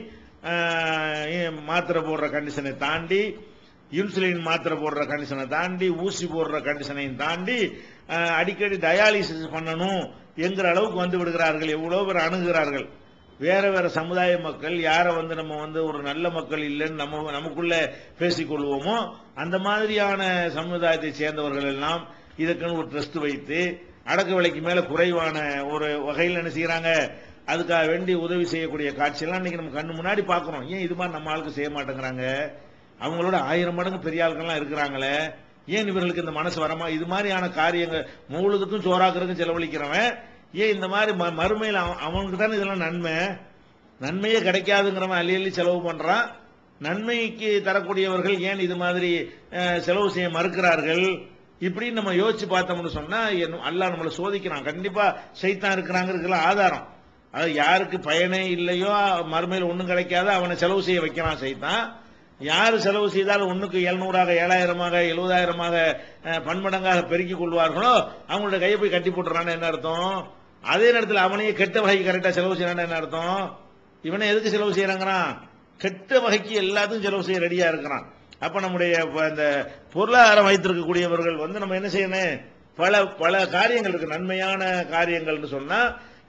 மாத்திரை போடுற கண்டிஷனை தாண்டி, இன்சுலின் மாத்திரை போடுற கண்டிஷனை தாண்டி, ஊசி போடுற கண்டிஷனையும் தாண்டி அடிக்கடி டயாலிசிஸ் பண்ணணும் என்கிற அளவுக்கு வந்து விடுகிறார்கள். எவ்வளவு பேர் அணுகுகிறார்கள். வேற வேற சமுதாய மக்கள் யாரை நம்ம ஒரு நல்ல மக்கள் இல்லைன்னு நமக்குள்ள பேசிக்கொள்வோமோ அந்த மாதிரியான சமுதாயத்தை சேர்ந்தவர்கள் எல்லாம் இதுக்குன்னு ஒரு ட்ரஸ்ட் வைத்து அடக்க விலைக்கு மேல குறைவான ஒரு வகையில் என்ன செய்யறாங்க, அதுக்காக வேண்டி உதவி செய்யக்கூடிய காட்சியெல்லாம் இன்னைக்கு நம்ம கண்ணு முன்னாடி பாக்குறோம். ஏன் இது மாதிரி நம்ம ஆளுக்கு செய்ய மாட்டேங்கிறாங்க? அவங்களோட 1000 மடங்கு பெரிய ஆட்கள்லாம் இருக்கிறாங்களே, ஏன் இவர்களுக்கு இந்த மனசு வரமா? இது மாதிரியான காரியங்கள் மூலதுக்கும் சோறாக்குறதுக்கும் செலவழிக்கிறவன் ஏன் இந்த மாதிரி மறுமையில் அவனுக்கு தானே இதெல்லாம் நன்மையே கிடைக்காதுங்கிறவன் அள்ளி அள்ளி செலவு பண்றான். நன்மைக்கு தரக்கூடியவர்கள் ஏன் இது மாதிரி செலவு செய்ய மறுக்கிறார்கள்? இப்படி நம்ம யோசிச்சு பார்த்தோம்னு சொன்னா அல்லாஹ் நம்மளை சோதிக்கிறான். கண்டிப்பா ஷைத்தான் இருக்கிறாங்கிறதுல ஆதாரம். அது யாருக்கு பயனே இல்லையோ மறுமையில் ஒன்றும் கிடைக்காத அவனை செலவு செய்ய வைக்கிறான் ஷைத்தான். யாரு செலவு செய்தாலும் 1க்கு 700ஆக 7000ஆக 70000ஆக பன்மடங்காக பெருக்கிக் கொள்வார்களோ அவங்களோட கையை போய் கட்டி போட்டுறான்னு என்ன அர்த்தம்? அதே நேரத்தில் அவனையே கெட்ட வகைக்கு கரெக்டா செலவு செய்யறான்னு என்ன அர்த்தம்? இவனை எதுக்கு செலவு செய்யறாங்கிறான்? கெட்ட வகைக்கு எல்லாத்துக்கும் செலவு செய்ய ரெடியா இருக்கிறான். அப்ப நம்முடைய இந்த பொருளாதாரம் வைத்திருக்கக்கூடியவர்கள் நம்ம என்ன செய்யணும், பல பல காரியங்கள் இருக்கு, நன்மையான காரியங்கள்னு சொன்னா.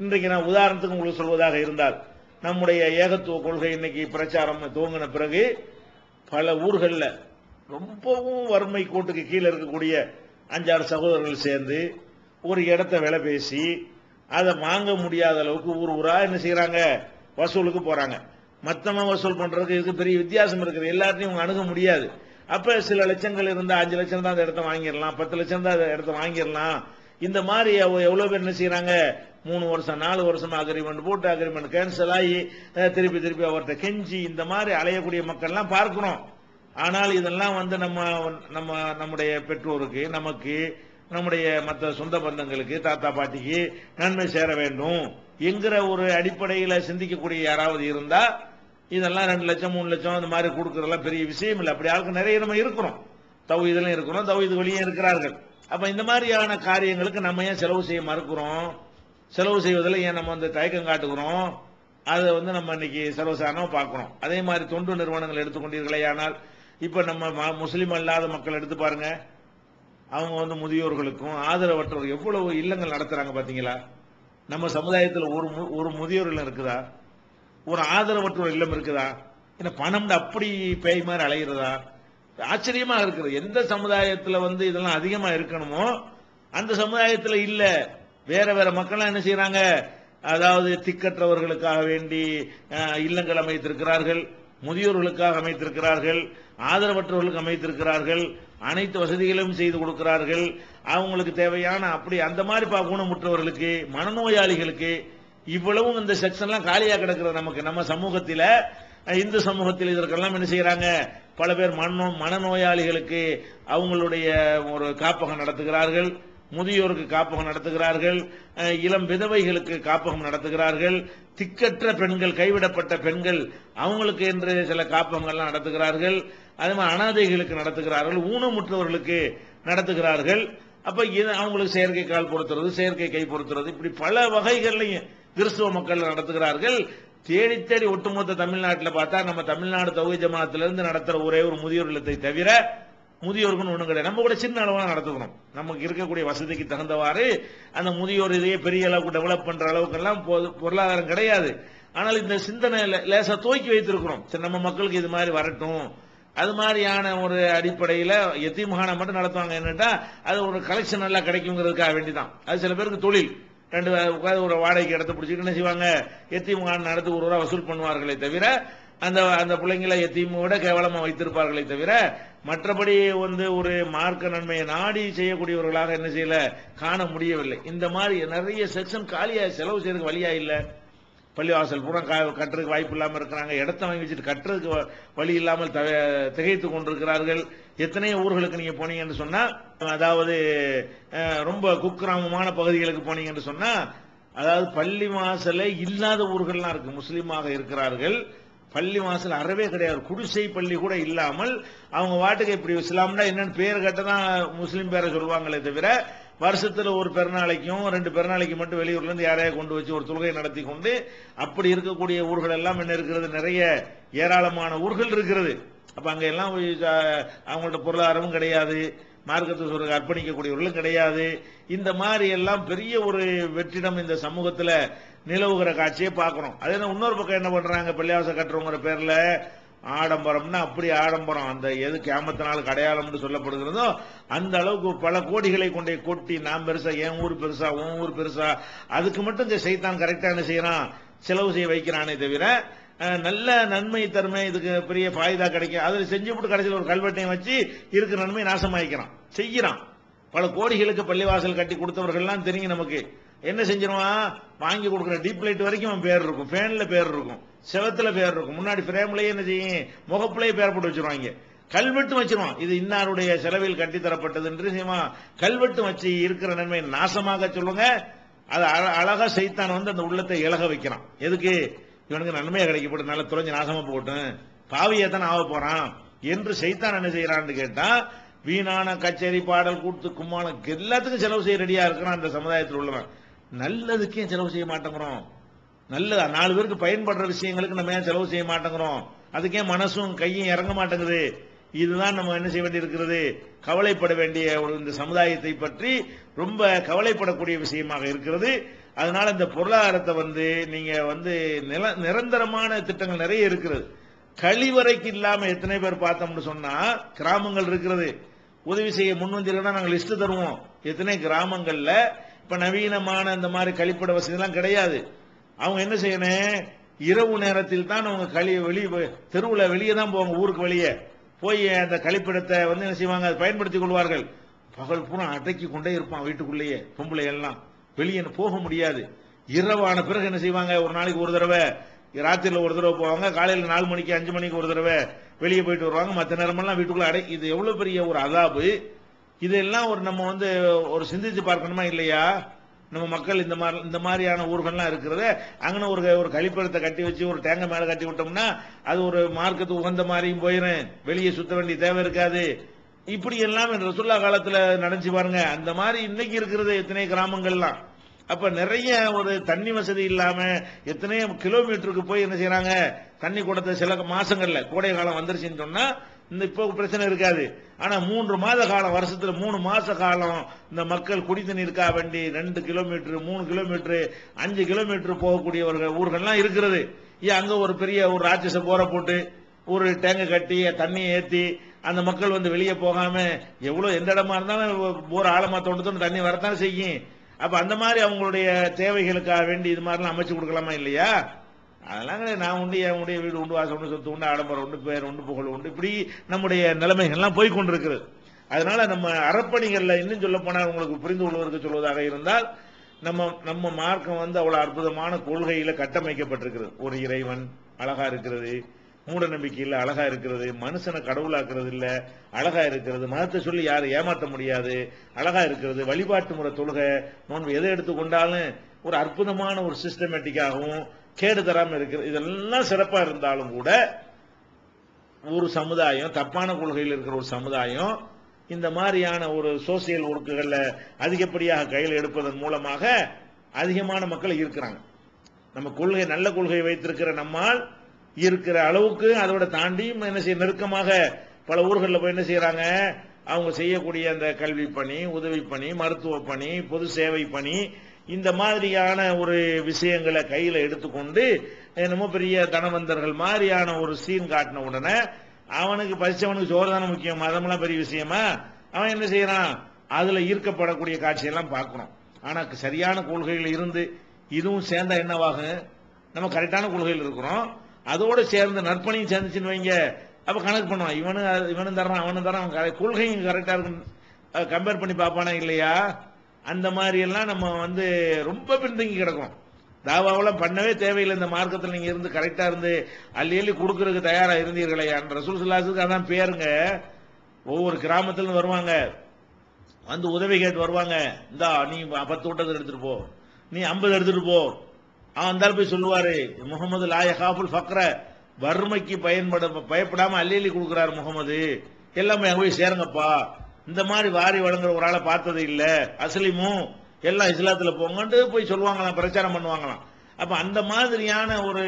இன்றைக்கு நான் உதாரணத்துக்கு உங்களுக்கு சொல்வதாக இருந்தால், நம்முடைய ஏகத்துவ கொள்கை இன்னைக்கு பிரச்சாரம் துவங்கின பிறகு பல ஊர்கள்ல ரொம்பவும் வறுமை கோட்டுக்கு கீழே இருக்கக்கூடிய 5-6 சகோதரர்கள் சேர்ந்து ஒரு இடத்தை விலை பேசி அதை வாங்க முடியாத அளவுக்கு ஊரா என்ன செய்யறாங்க, வசூலுக்கு போறாங்க. மொத்தமா வசூல் பண்றதுக்கு இதுக்கு பெரிய வித்தியாசம் இருக்குது. எல்லாத்தையும் அவங்க அணுக முடியாது. அப்ப சில லட்சங்கள் இருந்தா 5 லட்சம் தான் அந்த இடத்த வாங்கிடலாம், 10 லட்சம் தான் அந்த இடத்த வாங்கிடலாம். இந்த மாதிரி எவ்வளவு பேர் என்ன செய்யறாங்க, 3 வருஷம் 4 வருஷம் அக்ரிமெண்ட் போட்டு அக்ரிமெண்ட் கேன்சல் ஆகி திருப்பி அவர்கிட்ட கெஞ்சி இந்த மாதிரி அலையக்கூடிய மக்கள்லாம் பார்க்கிறோம். ஆனால் இதெல்லாம் நம்முடைய பெற்றோருக்கு, நமக்கு, நம்முடைய மற்ற சொந்த பந்தங்களுக்கு, தாத்தா பாட்டிக்கு நன்மை சேர வேண்டும் என்கிற ஒரு அடிப்படையில் சிந்திக்கக்கூடிய யாராவது இருந்தா இதெல்லாம் 2 லட்சம் 3 லட்சம் அந்த மாதிரி கொடுக்கறதெல்லாம் பெரிய விஷயம் இல்லை. அப்படி ஆளுக்கு நிறைய நம்ம இருக்கிறோம், தௌஹீதுலயும் இருக்கிறோம், தௌஹீது வெளியே இருக்கிறார்கள். அப்ப இந்த மாதிரியான காரியங்களுக்கு நம்ம ஏன் செலவு செய்ய மறுக்கிறோம்? செலவு செய்வதில் ஏன் நம்ம தயக்கம் காட்டுகிறோம்? அதை நம்ம இன்னைக்கு சர்வசாதாரணமா பார்க்கிறோம். அதே மாதிரி தொண்டு நிறுவனங்கள் எடுத்துக்கொண்டீர்களே ஆனால் இப்ப நம்ம முஸ்லீம் அல்லாத மக்கள் எடுத்து பாருங்க, அவங்க முதியோர்களுக்கும் ஆதரவற்றவர்கள் எவ்வளவு இல்லங்கள் நடத்துறாங்க பாத்தீங்களா? நம்ம சமுதாயத்தில் ஒரு முதியோர் இல்லம் இருக்குதா? ஒரு ஆதரவற்றோர் இல்லம் இருக்குதா? என்ன பணம் அப்படி பேய் மாதிரி அலைகிறதா? ஆச்சரியமா இருக்குது. எந்த சமுதாயத்தில் இதெல்லாம் அதிகமா இருக்கணுமோ அந்த சமுதாயத்தில் இல்ல. வேற வேற மக்கள் என்ன செய்யறாங்க, அதாவது திக்கற்றவர்களுக்காக வேண்டி இல்லங்கள் அமைத்திருக்கிறார்கள், முதியோர்களுக்காக அமைத்திருக்கிறார்கள், ஆதரவற்றவர்களுக்கு அமைத்திருக்கிறார்கள், அனைத்து வசதிகளும் செய்து கொடுக்கிறார்கள். அவங்களுக்கு தேவையான அப்படி அந்த மாதிரி ஊனமுற்றவர்களுக்கு, மனநோயாளிகளுக்கு இவ்வளவும் இந்த செக்ஷன்லாம் காலியா கிடக்கிறது நமக்கு. நம்ம சமூகத்தில, இந்து சமூகத்தில் இதற்கெல்லாம் என்ன செய்யறாங்க, பல பேர் மனநோயாளிகளுக்கு அவங்களுடைய ஒரு காப்பகம் நடத்துகிறார்கள், முதியோருக்கு காப்பகம் நடத்துகிறார்கள், இளம் விதவைகளுக்கு காப்பகம் நடத்துகிறார்கள், திக்கற்ற பெண்கள், கைவிடப்பட்ட பெண்கள் அவங்களுக்கு என்று சில காப்பகங்கள்லாம் நடத்துகிறார்கள், அதே மாதிரி அனாதைகளுக்கு நடத்துகிறார்கள், ஊனமுற்றவர்களுக்கு நடத்துகிறார்கள். அப்ப அவங்களுக்கு செயற்கை கால் பொருத்துறது, செயற்கை கை பொருத்துறது, இப்படி பல வகைகள்லையும் கிறிஸ்துவ மக்கள் நடத்துகிறார்கள். தேடி தேடி ஒட்டுமொத்த தமிழ்நாட்டில் பார்த்தா நம்ம தமிழ்நாடு தௌஹீத் ஜமாஅத்திலிருந்து நடத்துற ஒரே ஒரு முதியோர் இல்லத்தை தவிர முதியோருக்குன்னு ஒண்ணும் கிடையாது. நம்ம கூட சின்ன அளவாக நடத்துக்கிறோம், நமக்கு இருக்கக்கூடிய வசதிக்கு தகுந்தவாறு. அந்த முதியோர் இதையே பெரிய அளவுக்கு டெவலப் பண்ற அளவுக்கெல்லாம் பொருளாதாரம் கிடையாது. ஆனால் இந்த சிந்தனை லேசா துவக்கி வைத்திருக்கிறோம். சரி, நம்ம மக்களுக்கு இது மாதிரி வரட்டும், அது மாதிரியான ஒரு அடிப்படையில் எத்தீம்கானா மட்டும் நடத்துவாங்க. என்னட்டா அது ஒரு கலெக்ஷன் நல்லா கிடைக்குங்கிறதுக்காக வேண்டிதான். அது சில பேருக்கு தொழில், ரெண்டு உட்காந்து ஒரு வாடகைக்கு இடத்த பிடிச்சிட்டு என்ன செய்வாங்க, எத்தீம்கானா நடத்தி ஒரு ரூபா வசூல் பண்ணுவார்களே தவிர அந்த அந்த பிள்ளைங்களை எத்தீமோட கேவலமா வைத்திருப்பார்களே தவிர மற்றபடி ஒரு மார்க்க நன்மையை நாடி செய்யக்கூடியவர்களாக என்ன செய்யல காண முடியவில்லை. இந்த மாதிரி நிறைய செக்ஷன் காலியா, செலவு செய்யறதுக்கு வழியா இல்ல. பள்ளிவாசல் பூரா கட்டுறதுக்கு வாய்ப்பு இல்லாம இருக்கிறாங்க, இடத்த வாங்கி வச்சுட்டு கட்டுறதுக்கு வழி இல்லாமல் திகைத்து கொண்டிருக்கிறார்கள். எத்தனையோ ஊர்களுக்கு நீங்க போனீங்கன்னு சொன்னா, அதாவது ரொம்ப குக்கிராமமான பகுதிகளுக்கு போனீங்கன்னு சொன்னா, அதாவது பள்ளி வாசலே இல்லாத ஊர்கள்லாம் இருக்கு. முஸ்லீமாக இருக்கிறார்கள், பள்ளி வாசல் அறவே கிடையாது, குடிசை பள்ளி கூட இல்லாமல் அவங்க வாட்டுக்கு இப்படி இஸ்லாம்னா என்னன்னு பேர் கேட்டதான் முஸ்லீம் பேரை சொல்லுவாங்களே தவிர வருஷத்துல ஒரு பெருநாளைக்கும் 2 பெருநாளைக்கு மட்டும் வெளியூர்ல இருந்து யாரையா கொண்டு வச்சு ஒரு தொழுகை நடத்தி கொண்டு அப்படி இருக்கக்கூடிய ஊர்கள் எல்லாம் என்ன இருக்கிறது, நிறைய ஏராளமான ஊர்கள் இருக்கிறது. அப்ப அங்க எல்லாம் அவங்கள்ட்ட பொருளாதாரமும் கிடையாது, மார்க்கத்தை சொல்ற அர்ப்பணிக்கக்கூடியவர்களும் கிடையாது. இந்த மாதிரி எல்லாம் பெரிய ஒரு வெற்றிடம் இந்த சமூகத்துல நிலவுகிற காட்சியை பார்க்கணும். அதே இன்னொரு பக்கம் என்ன பண்றாங்க, பள்ளிவாசல் கட்டுறவங்கிற பேர்ல ஆடம்பரம்னா அப்படி ஆடம்பரம், அந்த எது கியாமத்தினால் அடையாளம்னு சொல்லப்படுகிறதோ அந்த அளவுக்கு பல கோடிகளை கொண்டே கொட்டி, நான் பெருசா, என் ஊர் பெருசா, உன் ஊர் பெருசா, அதுக்கு மட்டும் இந்த சைத்தான் கரெக்டா என்ன செய்யறான், செலவு செய்ய வைக்கிறானே தவிர நல்ல நன்மை தருமை, இதுக்கு பெரிய பாய்தா கிடைக்கும், அதுல செஞ்சு விட்டு கடைசியில் ஒரு கல்வெட்டையும் வச்சு இருக்கிற நன்மை நாசமாயிக்கிறான், செய்யறான். பல கோடிகளுக்கு பள்ளிவாசல் கட்டி கொடுத்தவர்கள்லாம் தெரியும் நமக்கு. என்ன செஞ்சிருவான், வாங்கி கொடுக்குற டீப் லைட் வரைக்கும் அவன் பேர் இருக்கும், ஃபேன்ல பேர் இருக்கும், செவத்துல பேர் இருக்கும், முன்னாடி பிரேம்லயே என்ன செய்யும், முகப்பிலேயே பேர் போட்டு வச்சிருவாங்க, கல்வெட்டு வச்சிருவான், இது இன்னாருடைய செலவில் கட்டித்தரப்பட்டது என்று செய்வான், கல்வெட்டு வச்சு இருக்கிற நன்மை நாசமாக சொல்லுங்க. அது அழகா சைத்தான் அந்த உள்ளத்தை இழக வைக்கிறான். எதுக்கு, இவனுக்கு நன்மையை கிடைக்கப்பட்டு நல்ல துறைஞ்சு நாசமா போகட்டும், பாவியத்தான் ஆக போறான் என்று சைத்தான் என்ன செய்யறான்னு கேட்டா, வீணான கச்சேரி, பாடல், கூத்து, கும்மாளம் எல்லாத்துக்கும் செலவு செய்ய ரெடியா இருக்கிறான் அந்த சமுதாயத்தில் உள்ளவன். நல்லதுக்கே செலவு செய்ய மாட்டேங்கிறோம், நல்ல 4 பேருக்கு பயன்படுற விஷயங்களுக்கு நம்ம ஏன் செலவு செய்ய மாட்டேங்கிறோம், அதுக்கே மனசும் கையும் இறங்க மாட்டேங்குது. இதுதான் நம்ம என்ன செய்ய வேண்டி இருக்கிறது, கவலைப்பட வேண்டிய இந்த சமுதாயத்தை பற்றி ரொம்ப கவலைப்படக்கூடிய விஷயமாக இருக்கிறது. அதனால இந்த பொருளாதாரத்தை நீங்க நிரந்தரமான திட்டங்கள் நிறைய இருக்கிறது. கழிவறைக்கு இல்லாம எத்தனை பேர் பார்த்தோம்னு சொன்னா, கிராமங்கள் இருக்கிறது, உதவி செய்ய முன்வந்தீங்கன்னா நாங்கள் லிஸ்ட் தருவோம். எத்தனை கிராமங்கள்ல இப்ப நவீனமான இந்த மாதிரி கழிப்பிட வசதி எல்லாம் கிடையாது. அவங்க என்ன செய்யணும், இரவு நேரத்தில் தான் அவங்க தெருவில் வெளியே தான் போவாங்க, ஊருக்கு வெளியே போய் அந்த கழிப்பிடத்தை என்ன செய்வாங்க, அதை பயன்படுத்திக் கொள்வார்கள். பகல் பூரா அடக்கி கொண்டே இருப்பான் வீட்டுக்குள்ளேயே, பொம்பளை எல்லாம் வெளியே போக முடியாது. இரவான பிறகு என்ன செய்வாங்க, ஒரு நாளைக்கு ஒரு தடவை, ராத்திரில ஒரு தடவை போவாங்க, காலையில் 4 மணிக்கு 5 மணிக்கு ஒரு தடவை வெளியே போயிட்டு வருவாங்க, மற்ற நேரமெல்லாம் வீட்டுக்குள்ள இது எவ்வளவு பெரிய ஒரு அதாபு. இதெல்லாம் நம்ம ஒரு சிந்திச்சு பார்க்கணுமா இல்லையா? நம்ம மக்கள் இந்த மாதிரியான ஊர்கள்லாம் இருக்கிறது, அங்கே ஒரு கழிப்பிடத்தை கட்டி வச்சு ஒரு டேங்க மேல கட்டி விட்டோம்னா அது ஒரு மார்க்கத்துக்கு உகந்த மாதிரியும் போயிடும், வெளியே சுத்த வேண்டிய தேவை இருக்காது. இப்படி எல்லாம் ரசூலுல்லா காலத்துல நடந்துச்சு பாருங்க. அந்த மாதிரி இன்னைக்கு இருக்கிறது எத்தனை கிராமங்கள்லாம். அப்ப நிறைய ஒரு தண்ணி வசதி இல்லாம எத்தனையோ கிலோமீட்டருக்கு போய் என்ன செய்யறாங்க, தண்ணி குடத்தை சில மாசங்கள்ல, கோடை காலம் வந்துருச்சுன்னு சொன்னா இப்போ பிரச்சனை இருக்காது. ஆனா 3 மாத காலம், வருஷத்துல 3 மாச காலம் இந்த மக்கள் குடி தண்ணீருக்காக வேண்டி 2 கிலோமீட்டர், 3 கிலோமீட்டர், 5 கிலோமீட்டர் போகக்கூடிய ஊர்கள்லாம் இருக்கிறது. அங்க ஒரு பெரிய ஒரு ராட்சச போரை போட்டு ஒரு டேங்க கட்டி தண்ணியை ஏத்தி அந்த மக்கள் வெளியே போகாம, எவ்வளவு எந்த இடமா இருந்தாலும் போர் ஆழமா தோண்டத்தோண்டு தண்ணி வரத்தான் செய்யும். அப்ப அந்த மாதிரி அவங்களுடைய தேவைகளுக்காக வேண்டி இது மாதிரிலாம் அமைச்சு கொடுக்கலாமா இல்லையா? அதெல்லாம் நான் உண்டு, என் உடைய வீடு உண்டு, வாசம் உண்டு, சொத்து உண்டு, ஆடம்பரம் உண்டு, பேர் உண்டு, புகழ் உண்டு, இப்படி நம்முடைய நிலைமைகள்லாம் போய்கொண்டிருக்கிறது. அதனால நம்ம அறப்பணிகள்ல இன்னும் சொல்ல போனால் உங்களுக்கு புரிந்து கொள்வதற்கு சொல்வதாக இருந்தால், நம்ம நம்ம மார்க்கம் வந்து அவ்வளவு அற்புதமான கொள்கையில கட்டமைக்கப்பட்டிருக்கிறது. ஒரு இறைவன் அழகா இருக்கிறது, மூட நம்பிக்கையில் அழகா இருக்கிறது, மனுஷனை கடவுளாக்குறது இல்ல அழகா இருக்கிறது, மதத்தை சொல்லி யாரும் ஏமாற்ற முடியாது அழகா இருக்கிறது, வழிபாட்டு முறை தொழுகை நோன்பு எதை எடுத்துக்கொண்டாலும் ஒரு அற்புதமான ஒரு சிஸ்டமேட்டிக்காகவும் கேடு தராம இருக்கிறது. இதெல்லாம் சிறப்பா இருந்தாலும் கூட ஒரு சமுதாயம் தப்பான கொள்கையில் இருக்கிற ஒரு சமுதாயம் இந்த மாதிரியான ஒரு சோசியல் ஒர்க்குகள்ல அதிகப்படியாக கையில் எடுப்பதன் மூலமாக அதிகமான மக்கள் இருக்கிறாங்க. நம்ம கொள்கை நல்ல கொள்கையை வைத்திருக்கிற நம்மால் இருக்கிற அளவுக்கு அதோட தாண்டி என்ன செய்ய நெருக்கமாக பல ஊர்களில் போய் என்ன செய்யறாங்க, அவங்க செய்யக்கூடிய அந்த கல்வி பணி, உதவி பணி, மருத்துவ பணி, பொது சேவை பணி, இந்த மாதிரியான ஒரு விஷயங்களை கையில எடுத்துக்கொண்டு என்னமோ பெரிய தனவந்தர்கள் மாதிரியான ஒரு சீன் காட்டின உடனே அவனுக்கு பசிச்சவனுக்கு சோறு தானே முக்கியம், மதம்லாம் பெரிய விஷயமா, அவன் என்ன செய்யறான், அதுல ஈர்க்கப்படக்கூடிய காட்சியெல்லாம் பார்க்கிறோம். ஆனா சரியான கொள்கையில் இருந்து இதுவும் சேர்ந்தா என்னவாகும், நம்ம கரெக்டான கொள்கையில் இருக்கிறோம், அதோட சேர்ந்து நற்பணியும் சேர்ந்துச்சுன்னு வைங்க, அப்ப கணக்கு பண்ணுவான், இவனும் தரான் அவனும் தரான், அவன் கொள்கையும் கரெக்டா இருக்கு கம்பேர் பண்ணி பார்ப்பானா இல்லையா. அந்த மாதிரி எல்லாம் நம்ம வந்து ரொம்ப பின்தங்கி கிடக்கும். தாவாவெல்லாம் பண்ணவே தேவையில்லை. இந்த மார்க்கத்தில் நீங்க இருந்து கரெக்டா இருந்து அள்ளி அள்ளி கொடுக்கறதுக்கு தயாரா இருந்தீர்களே, ரசூல் ஸல்லல்லாஹு அலைஹி வஸல்லம் அதான் பேருங்க. ஒவ்வொரு கிராமத்துல வருவாங்க, வந்து உதவி கேட்டு வருவாங்க, இந்தா நீ 10 ஊட்டத்தை எடுத்துட்டு போ, நீ 50 எடுத்துட்டு போ. அவன் அந்த போய் சொல்லுவாரு, முகமது லா யகாஃபுல் ஃபக்ர, வறுமைக்கு பயப்படாம அள்ளி அள்ளி கொடுக்கிறாரு முகமது, எல்லாமே அங்க போய் சேருங்கப்பா. இந்த மாதிரி வாரி வழங்குற ஒரு ஆளை பார்த்தது இல்ல, அஸ்லிமும் எல்லாம் இஸ்லாத்துல போங்கன்னு போய் சொல்லுவாங்களாம், பிரச்சாரம் பண்ணுவாங்களாம். அப்ப அந்த மாதிரியான ஒரு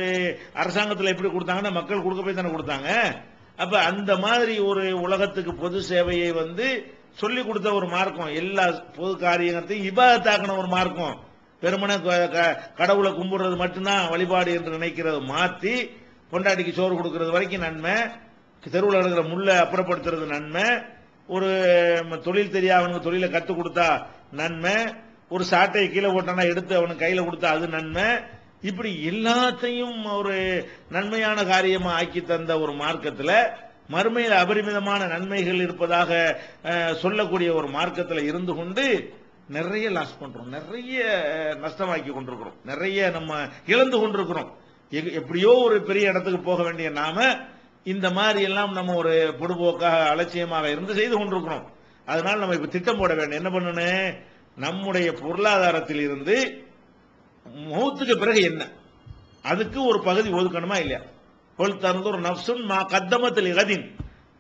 அரசாங்கத்தில் எப்படி கொடுத்தாங்கன்னா மக்கள் கொடுக்க போய் தானே கொடுத்தாங்க. அப்ப அந்த மாதிரி ஒரு உலகத்துக்கு பொது சேவையை வந்து சொல்லி கொடுத்த ஒரு மார்க்கம், எல்லா பொது காரியத்தையும் இபாதத்தாக்கின ஒரு மார்க்கம். வெறுமனே கடவுளை கும்பிடுறது மட்டும்தான் வழிபாடு என்று நினைக்கிறது மாத்தி, பொண்டாட்டிக்கு சோறு கொடுக்கறது வரைக்கும் நன்மை, தெருவில் இருக்கிற முள்ளை அப்புறப்படுத்துறது நன்மை, ஒரு தொழில் தெரியா அவனுக்கு தொழிலை கற்றுக் கொடுத்தா நன்மை, ஒரு சாட்டையை கீழே போட்டானா எடுத்து அவனுக்கு கையில கொடுத்தா அது நன்மை, இப்படி எல்லாத்தையும் ஒரு நன்மையான காரியமா ஆக்கி தந்த ஒரு மார்க்கத்தில் மறுமையில் அபரிமிதமான நன்மைகள் இருப்பதாக சொல்லக்கூடிய ஒரு மார்க்கத்தில் இருந்து கொண்டு நிறைய லாஸ் பண்றோம், நிறைய நஷ்டமாக்கி கொண்டிருக்கிறோம், நிறைய நம்ம இழந்து கொண்டிருக்கிறோம். எப்படியோ ஒரு பெரிய இடத்துக்கு போக வேண்டிய நாம இந்த மாதிரி எல்லாம் நம்ம ஒரு பொடுபோக்காக அலட்சியமாக இருந்து செய்து கொண்டிருக்கிறோம். அதனால நம்ம இப்ப திட்டம் போட வேண்டும். என்ன பண்ணணும், நம்முடைய பொருளாதாரத்தில் இருந்து மௌத்துக்கு பிறகு என்ன, அதுக்கு ஒரு பகுதி ஒதுக்கணுமா இல்லையா. ஒரு நப்சுன் மா கத்தமத்தில் கதின்,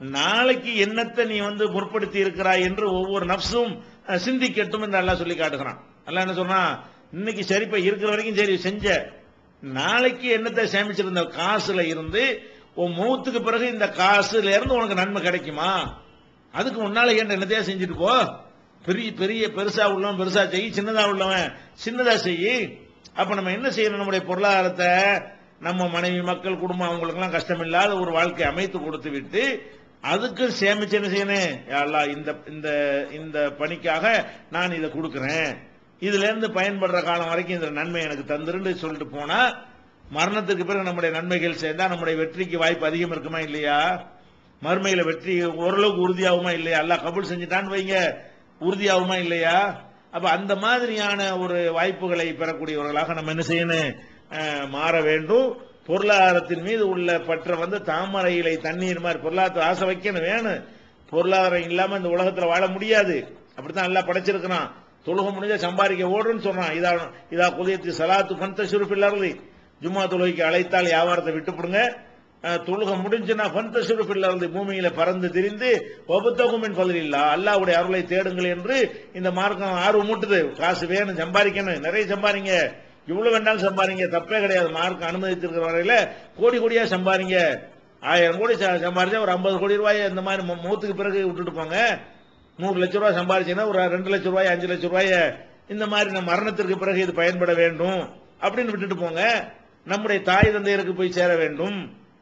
நாளைக்கு என்னத்தை நீ வந்து முற்படுத்தி இருக்கிறாய் என்று ஒவ்வொரு நப்சும் சிந்திக்கட்டும் என்று அல்லாஹ் சொல்லி காட்டுகிறான். அல்லாஹ் என்ன சொன்னா, இன்னைக்கு சரிப்பா இருக்கிற வரைக்கும் சரி செஞ்ச, நாளைக்கு என்னத்தை சேமிச்சிருந்த காசுல இருந்து உன் மௌத்துக்கு பிறகு இந்த காசுல இருந்து உனக்கு நன்மை கிடைக்குமா, அதுக்கு முன்னால என்னத்தையா செஞ்சுட்டு போ. பெரிய பெரிய பெருசா உள்ளவன் பெருசா செய்ய, சின்னதா உள்ளவன் சின்னதா செய்யி. அப்ப நம்ம என்ன செய்யணும், நம்முடைய பொருளாதாரத்தை நம்ம மனைவி மக்கள் குடும்பம் அவங்களுக்கு எல்லாம் கஷ்டம் இல்லாத ஒரு வாழ்க்கை அமைத்து கொடுத்து விட்டு அதுக்கு சேமிச்சு என்ன செய்யணும், அல்லாஹ் இந்த இந்த பணிக்காக நான் இதை கொடுக்கிறேன், இதுல இருந்து பயன்படுற காலம் வரைக்கும் இந்த நன்மை எனக்கு தந்துருன்னு சொல்லிட்டு போனா மரணத்துக்கு பிறகு நம்முடைய நன்மைகள் சேர்ந்தா நம்முடைய வெற்றிக்கு வாய்ப்பு அதிகம் இருக்குமா இல்லையா. மறுமையில வெற்றி ஓரளவுக்கு உறுதியாகுமா இல்லையா, அல்லாஹ் கபூல் செஞ்சுட்டான்னு வைங்க, உறுதியாகுமா இல்லையா. அப்ப அந்த மாதிரியான ஒரு வாய்ப்புகளை பெறக்கூடியவர்களாக நம்ம என்ன செய்யணும், மாற வேண்டும். பொருளாதாரத்தின் மீது உள்ள பற்ற வந்து தாமரை இலை தண்ணீர் மாதிரி பொருளாதார ஆசை வைக்கணும் வேணும். பொருளாதாரம் இல்லாம இந்த உலகத்துல வாழ முடியாது, அப்படித்தான் எல்லாம் படைச்சிருக்கிறான். தொழுக முடிஞ்சா சம்பாதிக்க ஓடுன்னு சொன்னான். இதா குதியத்து சலாத்து பந்த சுருப்பில்லாருதி, ஜும்மா தொழுகைக்கு அழைத்தால் வியாபாரத்தை விட்டுப்படுங்க, தொழுக முடிஞ்சுன்னா பந்த சுருப்பில்லாருதி, பூமியில பறந்து திரிந்து ஒபத்தகுமின் பதில் இல்லா, அல்லாஹ்வுடைய அருளை தேடுங்கள் என்று இந்த மார்க்கம் ஆர்வம் மூட்டுது. காசு வேணும், சம்பாதிக்கணும், நிறைய சம்பாதிங்க, இவ்வளவு வேண்டாலும் சம்பாதிங்க, தப்பே கிடையாது. மார்க்கம் அனுமதித்திருக்கிற வரையில கோடி கோடியா சம்பாதிங்க, 1000 கோடி சம்பாதிச்சா ஒரு 50 கோடி ரூபாய் இந்த மாதிரி மூத்துக்கு பிறகு விட்டுட்டு போங்க. 100 லட்சம் ரூபாய் சம்பாதிச்சீங்கன்னா ஒரு 2 லட்சம் ரூபாய் 5 லட்சம் ரூபாய் இந்த மாதிரி நம்ம மரணத்திற்கு பிறகு இது பயன்பட வேண்டும் அப்படின்னு விட்டுட்டு போங்க. நம்முடைய தாய் தந்தையருக்கு போய் சேர வேண்டும்,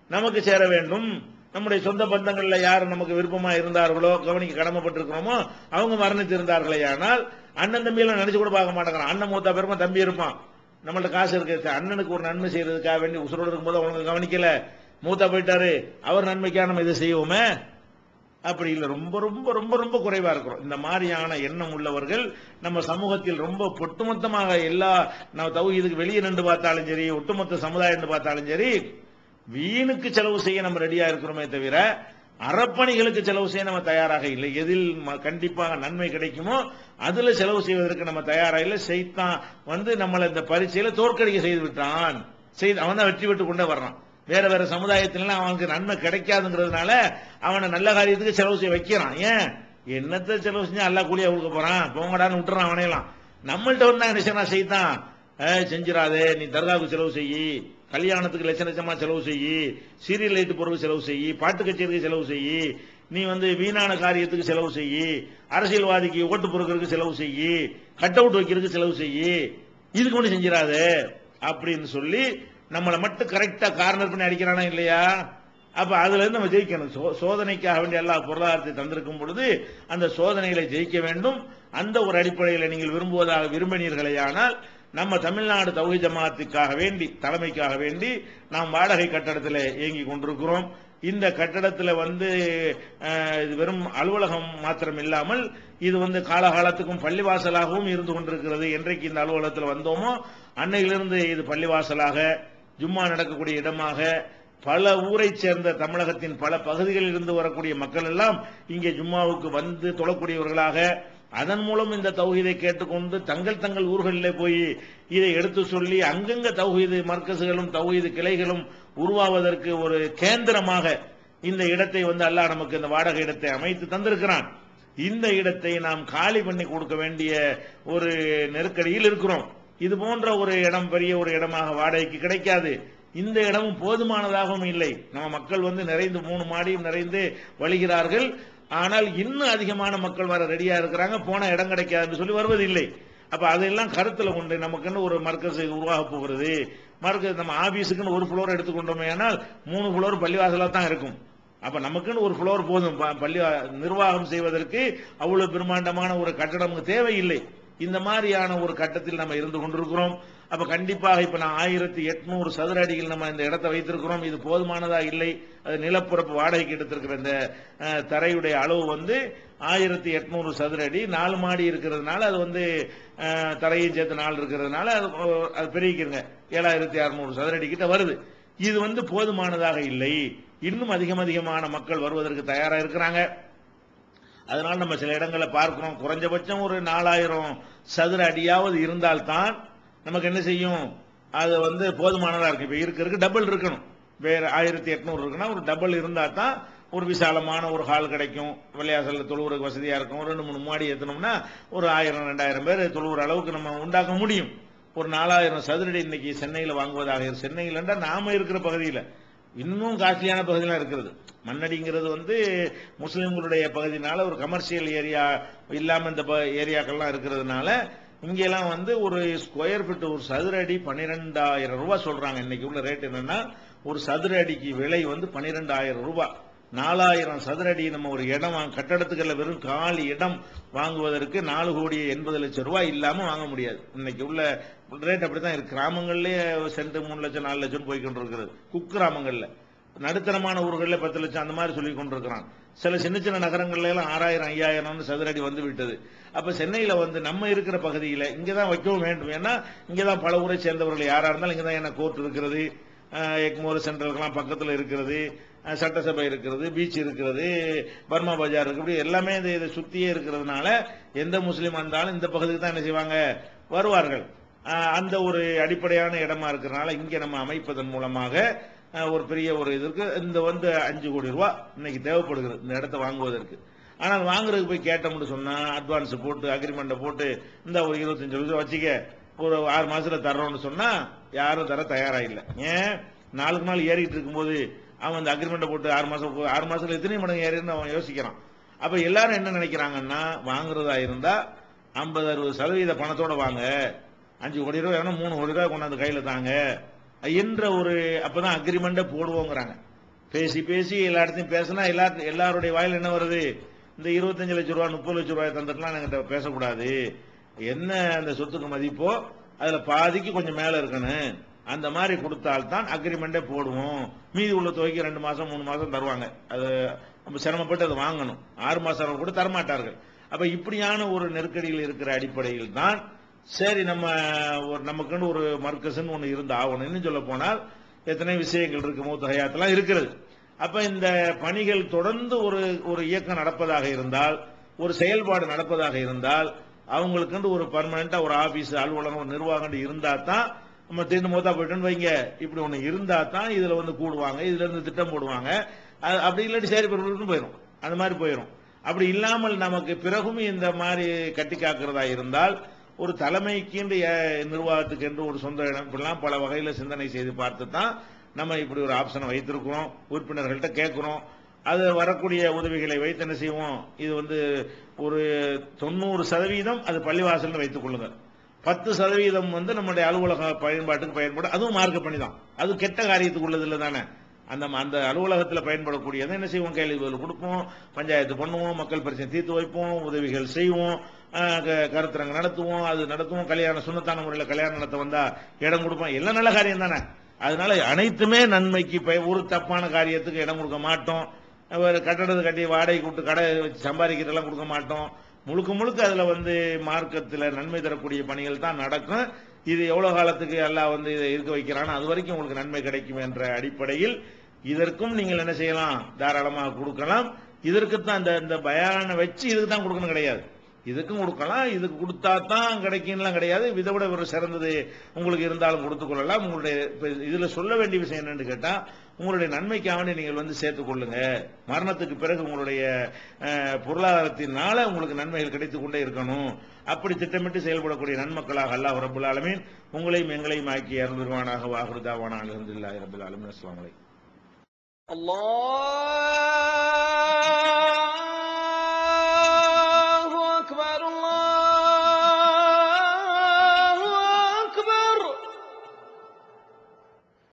நமக்கு சேர வேண்டும். நம்முடைய சொந்த பந்தங்கள்ல யார் நமக்கு விருப்பமா இருந்தார்களோ, கவனிக்க கடமைப்பட்டிருக்கிறோமோ அவங்க மரணித்து இருந்தார்களே, ஆனால் அண்ணன் தம்பியெல்லாம் நினைச்சு கூட பார்க்க மாட்டேங்கிறான். அண்ணன் மூத்தா பெருமா தம்பி இருப்பான், நம்மள்ட்ட காசு இருக்கு, அண்ணனுக்கு ஒரு நன்மை செய்யறதுக்காக வேண்டி உசுரோடு இருக்கும்போது அவங்க கவனிக்கல, மூத்தா போயிட்டாரு, அவர் நன்மைக்காக நம்ம இதை செய்வோமே. அப்படி இல்லை, ரொம்ப ரொம்ப ரொம்ப ரொம்ப குறைவா இருக்கிறோம். இந்த மாதிரியான எண்ணம் உள்ளவர்கள் நம்ம சமூகத்தில் ரொம்ப ஒட்டுமொத்தமாக எல்லா நம்ம தௌஹீதுக்கு வெளியே நின்று பார்த்தாலும் சரி, ஒட்டுமொத்த சமுதாயம் பார்த்தாலும் சரி, வீணுக்கு செலவு செய்ய நம்ம ரெடியா இருக்கிறோமே தவிர அறப்பணிகளுக்கு செலவு செய்ய நம்ம தயாராக இல்லை. எதில் கண்டிப்பாக நன்மை கிடைக்குமோ அதுல செலவு செய்வதற்கு நம்ம தயாராக இல்லை. செய்தான் வந்து நம்மளை இந்த பரீட்சையில தோற்கடிக்க செய்து விட்டான், அவன் தான் வெற்றி பெற்று கொண்டே வர்றான். வேற வேற சமுதாயத்தில அவனுக்கு நன்மை கிடைக்காதுங்கிறதுனால அவனை நல்ல காரியத்துக்கு செலவு செய்ய வைக்கிறான். ஏன் என்னத்தை செலவு செஞ்சா அல்லா கூலியா கொடுக்க போறான், போங்கடான்னு விட்டுறான் அவனையெல்லாம். நம்மள்ட்ட வந்து என்ன செய்தான், செஞ்சிடாதே, நீ தர்காவுக்கு செலவு செய்யி, கல்யாணத்துக்கு லட்ச லட்சமா செலவு செய்யி, சீரியல் லைட் பொருள் செலவு செய்யி, பாட்டு கச்சேரிக்கு செலவு செய்யி, நீ வந்து வீணான காரியத்துக்கு செலவு செய்யி, அரசியல்வாதிக்கு ஓட்டு பொறுக்கிறதுக்கு செலவு செய்யி, கட் அவுட் வைக்கிறதுக்கு செலவு செய்யி, இதுக்கு ஒண்ணு செஞ்சிடாதே அப்படின்னு சொல்லி நம்மளை மட்டும் கரெக்டா கார்னர் பண்ணி அடிக்கிறானா இல்லையா? அப்ப அதுல இருந்து நம்ம ஜெயிக்கணும். சோதனைக்காக வேண்டிய எல்லா பொருளாதாரத்தை தந்திருக்கும் பொழுது அந்த சோதனைகளை ஜெயிக்க வேண்டும். அந்த ஒரு அடிப்படையில் நீங்கள் விரும்பினீர்களேயானால் நம்ம தமிழ்நாடு தௌஹீத் ஜமாஅத்துக்காக வேண்டி, தலைமைக்காக வேண்டி நாம் வாடகை கட்டடத்தில் இயங்கி கொண்டிருக்கிறோம். இந்த கட்டடத்தில் வந்து இது வெறும் அலுவலகம் மாத்திரம் இல்லாமல் இது வந்து காலகாலத்துக்கும் பள்ளிவாசலாகவும் இருந்து கொண்டிருக்கிறது. என்றைக்கு இந்த அலுவலகத்தில் வந்தோமோ அன்னையிலிருந்து இது பள்ளிவாசலாக, ஜும்மா நடக்கக்கூடிய இடமாக, பல ஊரை சேர்ந்த தமிழகத்தின் பல பகுதிகளில் இருந்து வரக்கூடிய மக்கள் எல்லாம் இங்கே ஜும்மாவுக்கு வந்து தொழக்கூடியவர்களாக, அதன் மூலம் இந்த தௌஹீதை கேட்டுக்கொண்டு தங்கள் ஊர்களிலே போய் இதை எடுத்து சொல்லி அங்கங்க தௌஹீது மர்கஸ்களும் தௌஹீது கிளைகளும் உருவாவதற்கு ஒரு கேந்திரமாக இந்த இடத்தை வந்து அல்லாஹ் நமக்கு இந்த வாடகை இடத்தை அமைத்து தந்திருக்கிறான். இந்த இடத்தை நாம் காலி பண்ணி கொடுக்க வேண்டிய ஒரு நெருக்கடியில் இருக்கிறோம். இது போன்ற ஒரு இடம் பெரிய ஒரு இடமாக வாடகைக்கு கிடைக்காது. இந்த இடமும் போதுமானதாகவும் இல்லை. நம்ம மக்கள் வந்து நிறைந்து 3 மாடியும் நிறைந்து வழிகிறார்கள். ஆனால் இன்னும் அதிகமான மக்கள் வர ரெடியா இருக்கிறாங்க. போன இடம் கிடைக்காதுன்னு சொல்லி வருவதில்லை. அப்ப அதெல்லாம் கருத்துல கொண்டு நமக்குன்னு ஒரு மர்கஸ் உருவாக போகிறது. மர்கஸ் நம்ம ஆபீஸுக்குன்னு ஒரு ஃப்ளோர் எடுத்துக்கொண்டோமே ஆனால் 3 ஃப்ளோர் பள்ளிவாசலா தான் இருக்கும். அப்ப நமக்குன்னு ஒரு ஃப்ளோர் போதும். பள்ளி நிர்வாகம் செய்வதற்கு அவ்வளவு பிரம்மாண்டமான ஒரு கட்டடம் தேவையில்லை. இந்த மாதிரியான ஒரு கட்டத்தில் நம்ம இருந்து கொண்டிருக்கிறோம். அப்ப கண்டிப்பாக இப்ப நான் 1800 சதுர அடியில் நம்ம இந்த இடத்தை வைத்திருக்கிறோம். இது போதுமானதா இல்லை. அது நிலப்பரப்பு வாடகைக்கு எடுத்திருக்கிற இந்த தரையுடைய அளவு வந்து 1800 சதுர அடி, 4 மாடி இருக்கிறதுனால அது வந்து தரையும் சேர்த்து 4 இருக்கிறதுனால அது பெருகிக்கிறங்க 7600 சதுர அடி கிட்ட வருது. இது வந்து போதுமானதாக இல்லை. இன்னும் அதிகமான மக்கள் வருவதற்கு தயாரா இருக்கிறாங்க. அதனால நம்ம சில இடங்களை பார்க்கிறோம், குறைஞ்சபட்சம் ஒரு 4000 சதுர அடியாவது இருந்தால்தான் நமக்கு என்ன செய்யும், அது வந்து போதுமானதா இருக்கு. இப்ப இருக்கிறதுக்கு டபுள் இருக்கணும். வேற 1800 இருக்குன்னா ஒரு டபுள் இருந்தா தான் ஒரு விசாலமான ஒரு ஹால் கிடைக்கும். விளையாசல்ல தொழுவுறதுக்கு வசதியா இருக்கும். ஒரு 2-3 மாடி ஏற்றணும்னா ஒரு 1000-2000 பேர் தொழுவுற அளவுக்கு நம்ம உண்டாக்க முடியும். ஒரு 4000 சதுரடி இன்னைக்கு சென்னையில் வாங்குவதாக, சென்னையில் நாம இருக்கிற பகுதியில் இன்னும் காஸ்ட்லியான பகுதியெல்லாம் இருக்கிறது. மண்ணடிங்கிறது வந்து முஸ்லிம்களுடைய பகுதினால ஒரு கமர்ஷியல் ஏரியா இல்லாம இந்த ஏரியாக்கள்லாம் இருக்கிறதுனால இங்கெல்லாம் வந்து ஒரு ஸ்கொயர் ஃபீட் ஒரு சதுர அடி 12,000 ரூபாய் சொல்றாங்க. இன்னைக்கு உள்ள ரேட் என்னன்னா ஒரு சதுர அடிக்கு விலை வந்து 12,000 ரூபாய். 4000 சதுர அடி நம்ம ஒரு இடம் கட்டடத்துக்குள்ள வெறும் காலி இடம் வாங்குவதற்கு 4,80,00,000 ரூபாய் இல்லாம வாங்க முடியாது. இன்னைக்கு உள்ள ரேட் அப்படித்தான் இருக்கு. கிராமங்கள்லயே சென்ட் 3 லட்சம் 4 லட்சம் போய் கொண்டிருக்கிறது. குக்கிராமங்கள்ல, நடுத்தரமான ஊர்களில் 10 லட்சம் அந்த மாதிரி சொல்லி கொண்டிருக்கிறான். சில சின்ன நகரங்கள்ல எல்லாம் 6000-5000 சதுரடி வந்து விட்டது. அப்ப சென்னையில வந்து நம்ம இருக்கிற பகுதியில் இங்கதான் வைக்கவும் வேண்டும். ஏன்னா இங்கதான் பல ஊரை சேர்ந்தவர்கள் யாரா இருந்தாலும் இங்கதான் என்ன கோர்ட் இருக்கிறது, எக்மோர் சென்ட்ரலுக்கெல்லாம் பக்கத்தில் இருக்கிறது, சட்டசபை இருக்கிறது, பீச் இருக்கிறது, பர்மா பஜார் இருக்கு, எல்லாமே இதை சுத்தியே இருக்கிறதுனால எந்த முஸ்லீம் வந்தாலும் இந்த பகுதிக்கு தான் என்ன செய்வாங்க, வருவார்கள். அந்த ஒரு அடிப்படையான இடமா இருக்கிறதுனால இங்க நம்ம அமைப்பதன் மூலமாக ஒரு பெரிய ஒரு இதற்கு இந்த வந்து 5 கோடி ரூபாய் இன்னைக்கு தேவைப்படுகிறது இந்த இடத்தை வாங்குவதற்கு. ஆனால் வாங்குறதுக்கு போய் கேட்டோம்னு சொன்னா அட்வான்ஸ் போட்டு அக்ரிமெண்ட் போட்டு இந்த ஒரு 25 லட்சம் வச்சுக்க ஒரு 6 மாசத்துல தர்றோம்னு சொன்னா யாரும் தர தயாரா இல்லை. ஏன், நாளுக்கு நாள் ஏறிட்டு இருக்கும்போது அவன் அந்த அக்ரிமெண்ட் போட்டு 6 மாசத்துல எத்தனை மடங்கு ஏறின்னு அவன் யோசிக்கிறான். அப்ப எல்லாரும் என்ன நினைக்கிறாங்கன்னா, வாங்குறதா இருந்தா 50-60% பணத்தோட வாங்க, 5 கோடி ரூபாய் 3 கோடி ரூபாய் கொண்டாந்து கையில தாங்க என்ற ஒரு அப்பதான் அக்ரிமெண்ட போடுவோங்கிறாங்க. பேசி எல்லா இடத்தையும் பேசினா எல்லாருடைய வாயில் என்ன வருது, இந்த 25 லட்சம் ரூபாய் 30 லட்சம் ரூபாய் தந்துட்டுலாம் நாங்க பேசக்கூடாது. என்ன அந்த சொத்துக்கு மதிப்போ அதுல பாதிக்கு கொஞ்சம் மேல இருக்கணும் அந்த மாதிரி கொடுத்தால்தான் அக்ரிமெண்டே போடுவோம். மீதி உள்ள தொகைக்கு 2 மாசம் 3 மாசம் தருவாங்க. அது நம்ம சிரமப்பட்டு அதை வாங்கணும். 6 மாசம் கூட தரமாட்டார்கள். அப்ப இப்படியான ஒரு நெருக்கடியில் இருக்கிற அடிப்படையில் தான் சரி நம்ம நமக்குன்னு ஒரு மர்க்கஸ்ன்னு ஒன்று இருந்து ஆகணும். இன்னும் சொல்ல போனால் எத்தனை விஷயங்கள் இருக்கு, மூத்த ஹயாத்தெல்லாம் இருக்கிறது. அப்ப இந்த பணிகள் தொடர்ந்து ஒரு இயக்கம் நடப்பதாக இருந்தால், ஒரு செயல்பாடு நடப்பதாக இருந்தால், அவங்களுக்கு ஒரு பர்மனண்டா ஒரு ஆபீஸ் அலுவலகம் ஒரு நிர்வாகம் இருந்தா தான் நம்ம திடீர்னு மூத்தா போயிட்டோன்னு வைங்க, இப்படி ஒண்ணு இருந்தா தான் இதுல கூடுவாங்க, இதுல இருந்து திட்டம் போடுவாங்க. அப்படி இல்லாட்டி சரி போயிடும், அந்த மாதிரி போயிடும். அப்படி இல்லாமல் நமக்கு பிறகும் இந்த மாதிரி கட்டி காக்கிறதா இருந்தால் ஒரு தலைமைக்கு நிர்வாகத்துக்கு என்று ஒரு சொந்த இடம் இப்படிலாம் பல வகையில் சிந்தனை செய்து பார்த்து தான் நம்ம இப்படி ஒரு ஆப்ஷனை வைத்திருக்கிறோம். உறுப்பினர்கள்ட்ட கேட்கிறோம். அது வரக்கூடிய உதவிகளை வைத்து என்ன செய்வோம், இது ஒரு 90% அது பள்ளிவாசல்னு வைத்துக் கொள்ளுங்கள். 10% நம்முடைய அலுவலக பயன்பாட்டுக்கு பயன்படும். அதுவும் மார்க்க பணி தான். அது கெட்ட காரியத்துக்கு உள்ளது இல்லை தானே. அந்த அலுவலகத்தில் பயன்படக்கூடியதை என்ன செய்வோம், கேள்வி பதில் கொடுப்போம், பஞ்சாயத்து பண்ணுவோம், மக்கள் பிரச்சனை தீர்த்து வைப்போம், உதவிகள் செய்வோம், கருத்தரங்கு நடத்துவோம், அது நடத்துவோம், கல்யாணம் சுண்ணத்தான முறையில் கல்யாணம் நடத்த வந்தா இடம் கொடுப்போம். எல்லாம் நல்ல காரியம் தானே. அதனால அனைத்துமே நன்மைக்கு ஒரு தப்பான காரியத்துக்கு இடம் கொடுக்க மாட்டோம். கட்டடத்தை கட்டி வாடகை கூட்டு கடை வச்சு சம்பாதிக்கிறதெல்லாம் கொடுக்க மாட்டோம். முழுக்க முழுக்க அதுல மார்க்கத்தில் நன்மை தரக்கூடிய பணிகள் தான் நடக்கும். இது எவ்வளவு காலத்துக்கு அல்லாஹ் இதை இருக்க வைக்கிறான்னு அது வரைக்கும் உங்களுக்கு நன்மை கிடைக்கும் என்ற அடிப்படையில் இதற்கும் நீங்கள் என்ன செய்யலாம், தாராளமாக கொடுக்கலாம். இதற்குத்தான் இந்த பயானை வச்சு இதுக்கு தான் கொடுக்கணும் கிடையாது, இதுக்கும் கொடுக்கலாம். இதுக்கு கொடுத்தா தான் கிடைக்கும்லாம் கிடையாது. இதை விட ஒரு சிறந்தது உங்களுக்கு இருந்தாலும் கொடுத்துக் கொள்ளலாம். உங்களுடைய இதுல சொல்ல வேண்டிய விஷயம் என்னன்னு கேட்டா, உங்களுடைய நன்மைக்காக நீங்கள் சேர்த்துக் கொள்ளுங்க. மரணத்துக்கு பிறகு உங்களுடைய பொருளாதாரத்தினால உங்களுக்கு நன்மைகள் கிடைத்துக் கொண்டே இருக்கணும். அப்படி திட்டமிட்டு செயல்படக்கூடிய நன்மக்களாக அல்லாஹ் ரப்பல் ஆலமீன் உங்களையும் எங்களையும் ஆக்கி அருள்வானாக. வாஹிரு தாவானா அல்ஹம்துலில்லாஹி ரப்பில் ஆலமீன். அஸ்ஸலாமு அலைக்கும்.